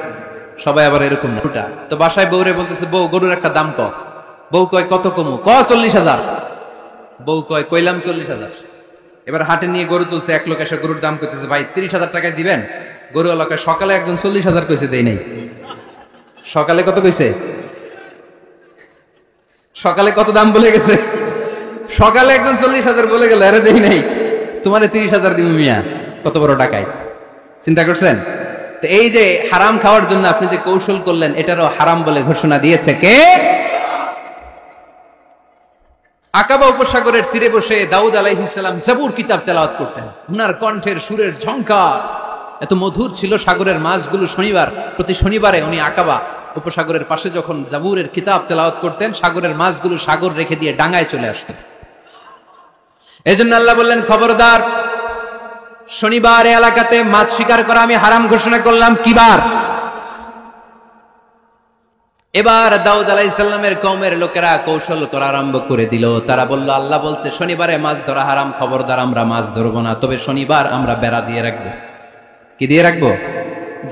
সবাই আবার এরকম না। তো বাসায় বউরে বলতেছে, বউ গরুর একটা দাম ক। বউ কয় কত কমু? 40,000। বউ কয় কইলাম 40,000। এবার হাটে নিয়ে গরু তুলছে, এক লোক এসে গরুর দাম কইতেছে, ভাই 30,000 টাকায় দিবেন? গরু এলাকায় সকালে একজন 40,000 কইছে, দেই নাই। সকালে কত কইছে? সকালে কত দাম বলে গেছে? সকালে একজন 40,000 বলে গেল, আরে দেই নাই, তোমারে 30,000 দিব মিয়া। কত বড় টাকায়, চিন্তা করছেন? তো এই যে হারাম খাওয়ার জন্য আপনি যে কৌশল করলেন, এটারও হারাম বলে ঘোষণা দিয়েছে কে? আকাবা উপসাগরের তীরে বসে দাউদ আলাইহিস সালাম জাবুর কিতাব তেলাওয়াত করতেন। ওনার কণ্ঠের সুরের ঝংকার এত মধুর ছিল, সাগরের মাছগুলো প্রতি শনিবারে উনি আকাবা উপসাগরের পাশে যখন জাবুরের কিতাব তেলাওয়াত করতেন, সাগরের মাছগুলো সাগর রেখে দিয়ে ডাঙায় চলে আসত। এজন্য আল্লাহ বললেন, খবরদার, শনিবার এলাকাতে মাছ শিকার করা আমি হারাম ঘোষণা করলাম। কিবার? এবার দাউদ আলাইহিস সালামের কওমের লোকেরা কৌশল করা আরম্ভ করে দিল। তারা বলল, আল্লাহ বলছে শনিবারে মাছ ধরা হারাম, খবরদার আমরা মাছ ধরবো না, তবে শনিবার আমরা বেড়া দিয়ে রাখবো। কি দিয়ে রাখবো?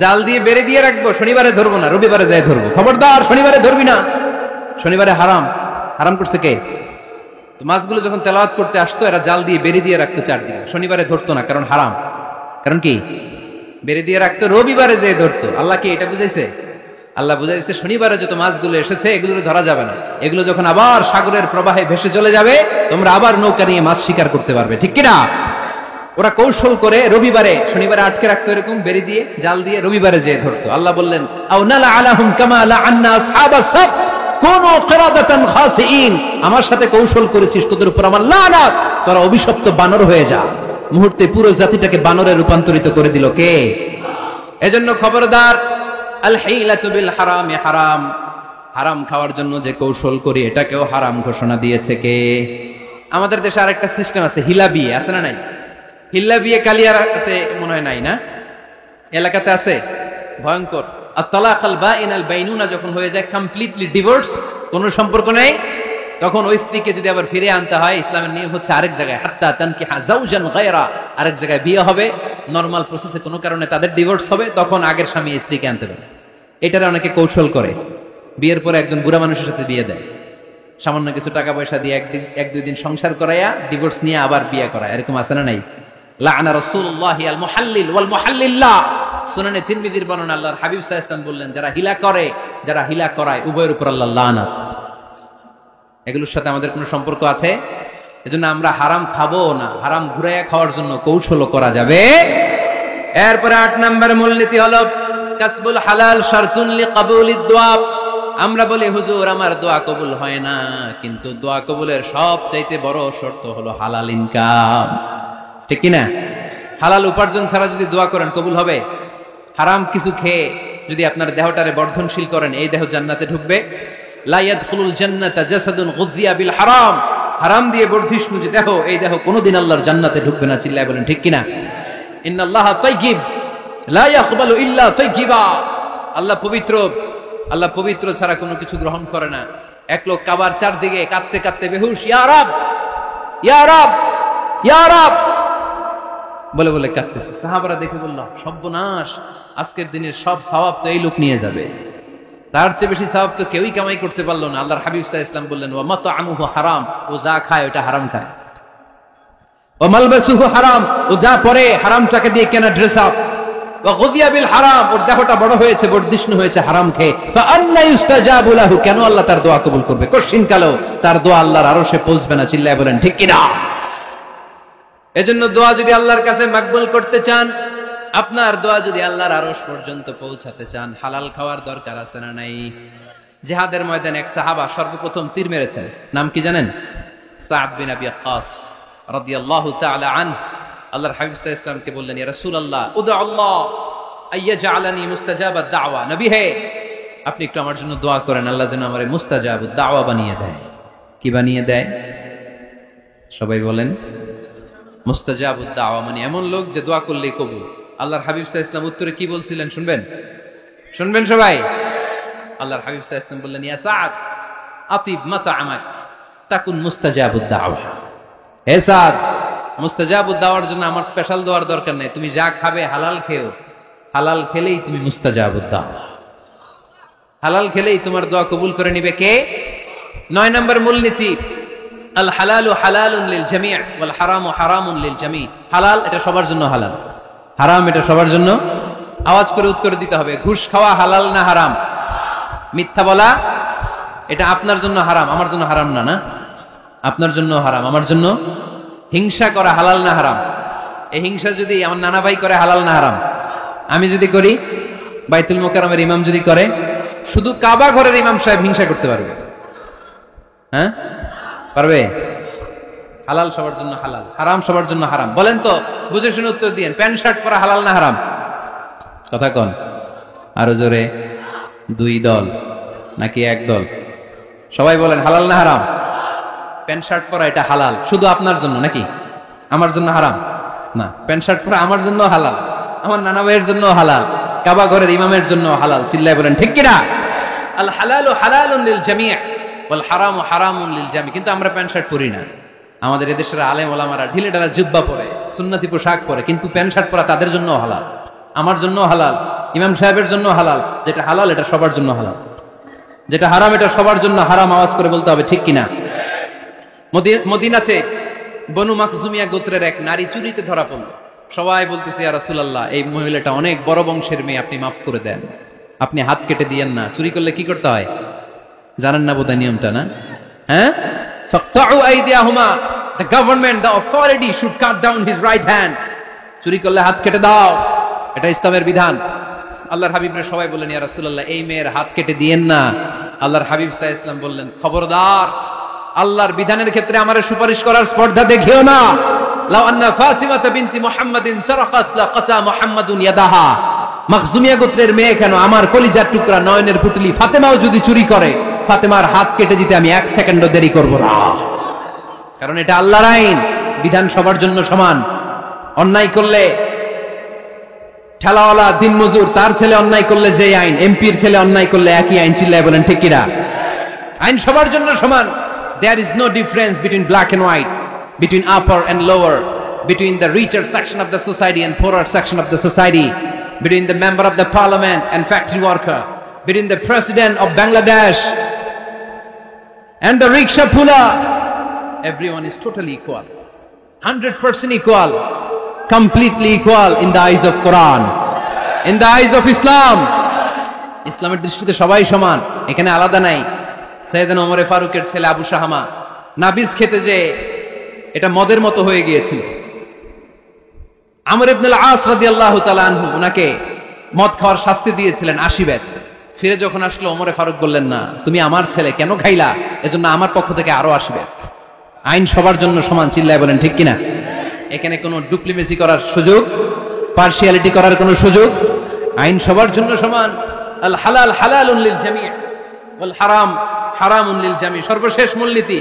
জাল দিয়ে বেড়ে দিয়ে রাখবো। শনিবারে ধরবো না, রবিবারে যাই ধরবো। খবরদার, শনিবারে ধরবি না, শনিবারে হারাম। হারাম করছে কে? তো মাছগুলো যখন তেলাওয়াত করতে আসতো, এরা জাল দিয়ে বেড়ে দিয়ে রাখতো চারদিকে, শনিবারে ধরতো না, কারণ হারাম। কারণ কি? বেড়ে দিয়ে রাখতো, রবিবারে যেয়ে ধরতো। আল্লাহ কি এটা বুঝাইছে? আল্লাহ বুঝাইছে শনিবারে যত মাছগুলো এসেছে এগুলো ধরা যাবে না, এগুলো যখন আবার সাগরের প্রবাহে ভেসে চলে যাবে, তোমরা আবার নৌকা নিয়ে মাছ শিকার করতে পারবে। ঠিক কিনা? ওরা কৌশল করে রবিবারে, শনিবারে আটকে রাখতো, এরকম বেড়ে দিয়ে জাল দিয়ে রবিবারে যেয়ে ধরতো। আল্লাহ বললেন, আও নালা আলাহুম কামা লাআন্না আসহাবাস সাব কুনু কিরাদাতান খাসিইন। আমার সাথে কৌশল করেছিস, তোদের উপর আমার লানাত, তোরা অভিশপ্ত বানর হয়ে যা। মুহূর্তে পুরো জাতিটাকে বানরে রূপান্তরিত করে দিল কে? এজন্য খবরদার, আল হিলাতু বিল হারামি হারাম। হারাম খাওয়ার জন্য যে কৌশল করি, এটাকেও হারাম ঘোষণা দিয়েছে কে? আমাদের দেশে আরেকটা সিস্টেম আছে, হিলা বিয়ে আছে না নাই? হিল্লা বিয়ে কালিয়াতে মনে হয় নাই না? এলাকাতে আছে, ভয়ঙ্কর। আর তালাক আল বাইন আল বাইনুনা যখন হয়ে যায়, কমপ্লিটলি ডিভোর্স, কোনো সম্পর্ক নেই, তখন ওই স্ত্রীকে যদি আবার ফিরে আনতে হয়, ইসলামের নিয়ম হচ্ছে আরেক জায়গায়, হাত্তা তানকিহা যাওজান গায়রা, আরেক জায়গায় বিয়ে হবে, নরমাল প্রসেসে কোনো কারণে তাদের ডিভোর্স হবে, তখন আগের স্বামী স্ত্রীকে আনতে পারে। এটারে অনেকে কৌশল করে, বিয়ের পরে একজন বুড়া মানুষের সাথে বিয়ে দেয়, সামান্য কিছু টাকা পয়সা দিয়ে এক দুই দিন সংসার করাইয়া ডিভোর্স নিয়ে আবার বিয়ে করায়। এরকম আছে না নাই? লাআনা রাসূলুল্লাহি আল মুহাল্লিল ওয়াল মুহাল্লিল্লাহ। সুনানে তিরমিজির বর্ণনা, আল্লাহর হাবিব সাল্লাল্লাহু আলাইহি ওয়াসাল্লাম বললেন, যারা হিলা করে, যারা হিলা করায়, উভয়ের উপর আল্লাহর লানাত। এগুলোর সাথে আমাদের কোনো সম্পর্ক আছে? এজন্য আমরা হারাম খাবো না, হারাম ঘুরাইয়া খাওয়ার জন্য কৌশল করা যাবে। এরপরে 8 নম্বর মূলনীতি হলো কাসবুল হালাল শারতুন লিকাবুলিদ দুআ। আমরা বলি, হুজুর আমার দোয়া কবুল হয় না, কিন্তু দোয়া কবুলের সবচাইতে বড় শর্ত হলো হালাল ইনকাম। ঠিক কিনা? হালাল উপার্জন ছাড়া যদি দোয়া করেন কবুল হবে? হারাম কিছু খেয়ে যদি আপনার দেহটারে বর্ধনশীল করেন, এই দেহ জান্নাতে ঢুকবে? লা ইয়াদখুলুল জান্নাতা জাসাদুন গুযিয়া বিল হারাম। হারাম দিয়ে বর্ধিষ্ণু যে দেহ, এই দেহ কোনোদিন আল্লাহর জান্নাতে ঢুকবে না। চিল্লায় বলেন ঠিক কিনা? ইন্নাল্লাহা তাইয়্যিব লা ইয়াকবালু ইল্লা তাইয়্যিবা। আল্লাহ পবিত্র, আল্লাহ পবিত্র ছাড়া কোনো কিছু গ্রহণ করে না। এক লোক কাবার চারদিকে কাঁদতে কাঁদতে বেহুশ, ইয়া রাব, ইয়া রাব, ইয়া রাব বলে বলে কাঁদতেছে। সাহাবারা দেখে বলল, সর্বনাশ, আজকের দিনের সব সওয়াব তো এই লোক নিয়ে যাবে, তার চেয়ে বেশি সওয়াব তো কেউই কামাই করতে পারলো না। আল্লাহর হাবিব সাল্লাল্লাহু আলাইহি ওয়াসাল্লাম বললেন, ওয়া মাতআমুহু হারাম, ও যা খায় ওটা হারাম খায়। ওয়া মালবাসুহু হারাম, ও যা পরে হারামটাকে দিয়ে কেনা ড্রেস আপ। ওয়া গুযিয়া বিল হারাম, ওর দেহটা বড় হয়েছে, বর্ধিষ্ণু হয়েছে হারাম খেয়ে। ফা আন্না ইউস্তাজাবু লাহু, কেন আল্লাহ তার দোয়া কবুল করবে? কোশ্চিন কালো তার দোয়া আল্লাহর আরশে পৌঁছবে না। চিল্লায় বলেন ঠিক কিনা? এজন্য দোয়া যদি আল্লাহর কাছে মাকবুল করতে চান, আপনার দোয়া যদি আল্লাহর আরশ পর্যন্ত পৌঁছাতে চান, হালাল খাওয়ার দরকার আছে না নাই? জিহাদের ময়দানে এক সাহাবা সর্বপ্রথম তীর মেরেছেন, নাম কি জানেন? সাদ বিন আবি ওয়াক্কাস রাদিয়াল্লাহু তাআলা আনহু। আল্লাহর হাবিব সাল্লাল্লাহু আলাইহি ওয়াসাল্লামকে বললেন, ইয়া রাসূলুল্লাহ উদু আল্লাহ আইয়াজআলানি মুস্তাজাবাদ দাওয়া। নবী হে, আপনি একটু আমার জন্য দোয়া করেন, আল্লাহ যেন আমারে মুস্তাজাবুদ দাওয়া বানিয়ে দেয়। কি বানিয়ে দেয়? সবাই বলেন মুস্তাজাবুদ দাওয়া মানে এমন লোক যে দোয়া করলেই কবুল। আল্লাহর হাবিব সাল্লাল্লাহু আলাইহি ওয়াসাল্লাম উত্তরে কি বলছিলেন শুনবেন? শুনবেন সবাই? আল্লাহর হাবিব সাল্লাল্লাহু আলাইহি ওয়াসাল্লাম বললেন, ইয়া সাদ আতিব মাতআমাক তাকুন মুস্তাজাবুদ দাওয়া। হে সাদ, মুস্তাজাবুদ দাওয়ার জন্য আমার স্পেশাল দোয়ার দরকার নেই, তুমি যা খাবে হালাল খেও, হালাল খেলেই তুমি মুস্তাজাবুদ দাওয়া। হালাল খেলেই তোমার দোয়া কবুল করে নিবে কে? 9 নম্বর মূলনীতি, আল হালালু হালালুন লিল জামি' ওয়াল হারামু হারামুন লিল জামি'। হালাল এটা সবার জন্য হালাল, হারাম এটা সবার জন্য। আওয়াজ করে উত্তর দিতে হবে, ঘুষ খাওয়া হালাল না হারাম? মিথ্যা বলা এটা আপনার জন্য হারাম, আমার জন্য হারাম না? না, আপনার জন্য হারাম, আমার জন্য। হিংসা করা হালাল না হারাম? এই হিংসা যদি আমার নানা ভাই করে হালাল না হারাম? আমি যদি করি, বাইতুল মুকাররমের ইমাম যদি করে, শুধু কাবা ঘরের ইমাম সাহেব হিংসা করতে পারবে? হ্যাঁ পারবে? হালাল সবার জন্য হালাল, হারাম সবার জন্য হারাম। বলেন তো, বুঝে শুনে উত্তর দিয়েন, প্যান্ট শার্ট পরা হালাল না হারাম? কথা কন আরো জোরে। 2 দল নাকি 1 দল? সবাই বলেন হালাল না হারাম? প্যান্ট শার্ট পরা এটা হালাল শুধু আপনার জন্য নাকি আমার জন্য হারাম? না, প্যান্ট শার্ট পরা আমার জন্য হালাল, আমার নানা ভাইয়ের জন্য হালাল, কাবা ঘরের ইমামের জন্য হালাল। চিল্লায় বলেন ঠিক কিনা? আল হালালু হালালুন লিল জামি' ওয়াল হারামু হারামুন লিল জামি'। কিন্তু আমরা প্যান্ট শার্ট পরি না। আমাদের এদেশের আলেম ওলামারা ঢিলে ঢালা জুব্বা পরে, সুন্নতি পোশাক পরে, কিন্তু প্যান্ট শার্ট পরা তাদের জন্য হালাল, আমার জন্য হালাল, ইমাম সাহেবের জন্য হালাল। যেটা হালাল এটা সবার জন্য হালাল, যেটা হারাম এটা সবার জন্য হারাম। আওয়াজ করে বলতে হবে ঠিক কিনা? মদিনাতে বনু মাখজুমিয়া গোত্রের এক নারী চুরিতে ধরা পড়ল। সবাই বলতেছে, ইয়া রাসূলুল্লাহ, এই মহিলাটা অনেক বড় বংশের মেয়ে, আপনি মাফ করে দেন, আপনি হাত কেটে দিয়েন না। চুরি করলে কি করতে হয় জানেন না বোধহয় নিয়মটা, না? হ্যাঁ, ফাকতাউ আইদিয়াহুমা, the government, the authority should cut down his right hand. চুরি করলে হাত কেটে দাও, এটা ইসলামের বিধান। আল্লাহর হাবিবরা সবাই বললেন, ইয়া রাসূলুল্লাহ, এই মেয়ের হাত কেটে দিয়েন না। আল্লাহর হাবিব সাল্লাল্লাহু আলাইহি ওয়াসাল্লাম বললেন, খবরদার, আল্লাহর বিধানের ক্ষেত্রে আমারে সুপারিশ করার স্পর্ধা দেখিও না। লাউ আন্না ফাতিমাতা বিনতি মুহাম্মাদিন সারাকাত লাকাতা মুহাম্মাদুন ইয়াদাহা। মাখজুমিয়া গোত্রের মেয়ে কেন, আমার কলিজার টুকরা নয়নের পুতলি ফাতেমাও যদি চুরি করে, ফাতেমার হাত কেটে দিতে আমি 1 সেকেন্ডও দেরি করব না। কারণ এটা আল্লাহর আইন, বিধান সবার জন্য সমান। অন্যায় করলে ঠেলাওয়ালা দিনমজুর তার ছেলে অন্যায় করলে যে আইন, এমপির ছেলে অন্যায় করলে একই আইন। চিল্লায় বলেন ঠিক কিনা? আইন সবার জন্য সমান। There is no difference between black and white, between upper and lower, between the richer section of the society and poorer section of the society, between the member of the parliament and factory worker, between the president of Bangladesh and the rickshaw puller. Everyone is totally equal, 100% equal, completely equal in the eyes of Quran, in the eyes of Islam. ইসলামের দৃষ্টিতে সবাই সমান, এখানে আলাদা নাই। সাইয়েদনা ওমর ফারুকের ছেলে আবু শাহামা নাবিজ খেতে যে এটা মদের মতো হয়ে গিয়েছিল। আমর ইবনে আল আস রাদিয়াল্লাহু তাআলা আনহু ওনাকে মদ খাওয়ার শাস্তি দিয়েছিলেন 80 বেত। ফিরে যখন আসলো, ওমরে ফারুক বললেন, না, তুমি আমার ছেলে, কেন খাইলা? এজন্য আমার পক্ষ থেকে আরো 80 বেত। আইন সবার জন্য সমান। চিল্লায় বলেন ঠিক কিনা? এখানে কোনো ডুপ্লিমেসি করার সুযোগ, পার্সিয়ালিটি করার কোনো সুযোগ? আইন সবার জন্য সমান। আল হালাল হালালুন লিল জামি' ওয়াল হারাম হারামুন লিল জামি'। সর্বশেষ মূলনীতি,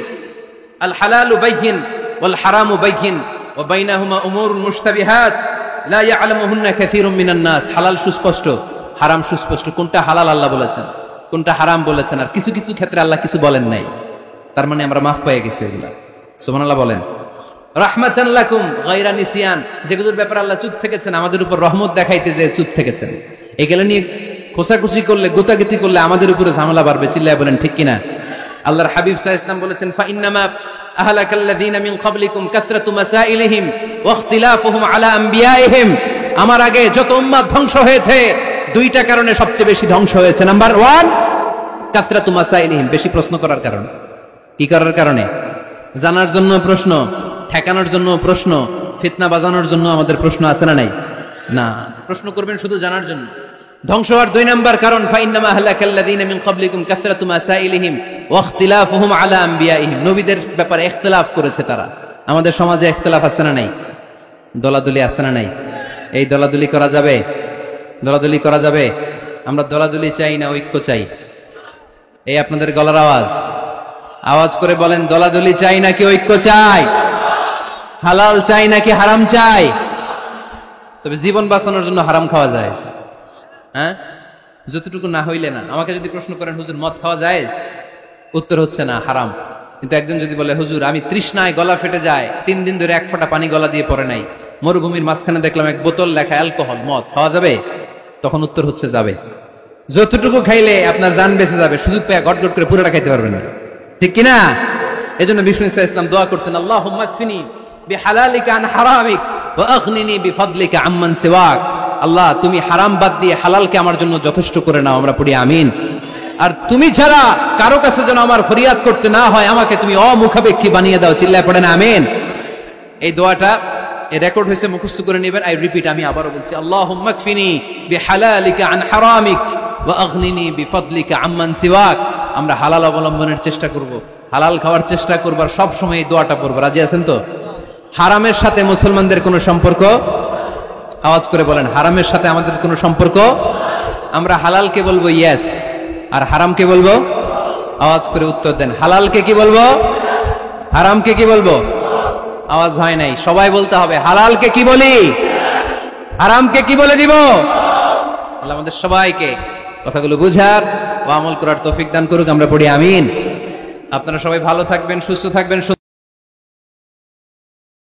আল হালালু বাইয়িন ওয়াল হারামু বাইয়িন ওয়া বাইনাহুমা উমুরুন মুশতাবিহাত লা ইয়ালামুহুন্না কাসীরুম মিনান নাস। হালাল সুস্পষ্ট, হারাম সুস্পষ্ট। কোনটা হালাল আল্লাহ বলেছেন, কোনটা হারাম বলেছেন, আর কিছু কিছু ক্ষেত্রে আল্লাহ কিছু বলেন নাই। তার মানে আমরা মাফ পেয়ে গেছি এগুলা। সুবহানাল্লাহ বলেন। রাহমাতান লাকুম গায়রা নিসিয়ান, যেগুলোর ব্যাপারে আল্লাহ চুপ থেকেছেন, আমাদের উপর রহমত দেখাইতে যে চুপ থেকেছেন। এগুলো নিয়ে খোসাখুশি করলে, গোতাগতি করলে আমাদের উপরে ঝামেলা বাড়বে। চিল্লায় বলেন ঠিক কিনা? আল্লাহর হাবিব সাল্লাল্লাহু আলাইহি ওয়াসাল্লাম বলেছেন, ফা ইন্নামা আহলাকাল্লাযীনা মিন ক্বাবলিকুম কাসরাতু মাসাইলিহিম ওয়া ইখতিলাফুহুম আলা আমবিয়াইহিম। আমার আগে যত উম্মাত ধ্বংস হয়েছে, 2টা কারণে সবচেয়ে বেশি ধ্বংস হয়েছে। নাম্বার 1, কাসরাতু মাসাইলিহিম, বেশি প্রশ্ন করার কারণে। কি করার কারণে? জানার জন্য প্রশ্ন, ঠেকানোর জন্য প্রশ্ন, ফিতনা বাজানোর জন্য আমাদের প্রশ্ন আছে না নাই? না, প্রশ্ন করবেন শুধু জানার জন্য। ধ্বংস হওয়ার 2 নাম্বার কারণ, ফাইন্নামা আহলাকাল্লাযীনা মিন ক্বাবলিকুম কাসরাতু মাসাইলিহিম ওয়া ইখতিলাফুহুম আলা আমবিয়াইহিম। নবীদের ব্যাপারে ইখতিলাফ করেছে তারা। আমাদের সমাজে ইখতিলাফ আছে না নাই? দলাদলি আছে না নাই? এই দলাদলি করা যাবে? দলাদলি করা যাবে? আমরা দলাদলি চাই না ঐক্য চাই? এই আপনাদের গলার আওয়াজ, আওয়াজ করে বলেন, দলাদলি চাই নাকি ঐক্য চাই? হালাল চাই নাকি হারাম চাই? তবে জীবন বাঁচানোর জন্য হারাম খাওয়া যায়, হ্যাঁ, যতটুকু না হইলে না। আমাকে যদি প্রশ্ন করেন হুজুর মদ খাওয়া যায়, উত্তর হচ্ছে না, হারাম। কিন্তু একজন যদি বলে হুজুর আমি তৃষ্ণায় গলা ফেটে যায়, 3 দিন ধরে 1 ফোঁটা পানি গলা দিয়ে পড়ে নাই, মরুভূমির মাঝখানে দেখলাম 1 বোতল লেখা অ্যালকোহল, মদ খাওয়া যাবে? তখন উত্তর হচ্ছে যাবে। যতটুকু খাইলে আপনার জান বেঁচে যাবে, সুযোগ পেয়ে গট গট করে পুরোটা খাইতে পারবেন না, ঠিক কিনা? এজন্য বিষ্ণু ইসলাম দোয়া করতেন, আল্লাহুম্মা কফিনি বিহালালিকা আন হারামিক ওয়া আগনিনি বিফাদলিকা আম্মান সিওয়াক। আল্লাহ তুমি হারাম বাদ দিয়ে হালালকে আমার জন্য যথেষ্ট করে নাও। আমরা পড়ি আমিন। আর তুমি ছাড়া কারো কাছে যেন আমার ফরিয়াদ করতে না হয়, আমাকে তুমি অমুখাপেক্ষী বানিয়ে দাও। চিল্লায় পড়েন আমিন। এই দোয়াটা রেকর্ড হয়েছে, মুখস্থ করে নেবেন। আই রিপিট, আমি আবারও বলছি, আল্লাহুম্মা কফিনি বিহালালিকা আন হারামিক ওয়া আগনিনি বিফাদলিকা আম্মান সিওয়াক। আমরা হালাল অবলম্বনের চেষ্টা করব, হালাল খাওয়ার চেষ্টা করব, আর সব সময় এই দোয়াটা পড়ব। রাজি আছেন তো? হারামের সাথে মুসলমানদের কোনো সম্পর্ক? আওয়াজ করে বলেন, হারামের সাথে আমাদের কোনো সম্পর্ক? আমরা হালালকে বলবো ইয়েস, আর হারামকে বলবো? আওয়াজ করে উত্তর দেন। হালালকে কি বলবো, হারামকে কি বলবো? আওয়াজ হয় নাই, সবাই বলতে হবে। হালালকে কি বলি, হারামকে কি বলে দিব? আল্লাহ আমাদের সবাইকে কথাগুলো বুঝার ও আমল করার তৌফিক দান করুক। আমরা পড়ি আমিন। আপনারা সবাই ভালো থাকবেন, সুস্থ থাকবেন।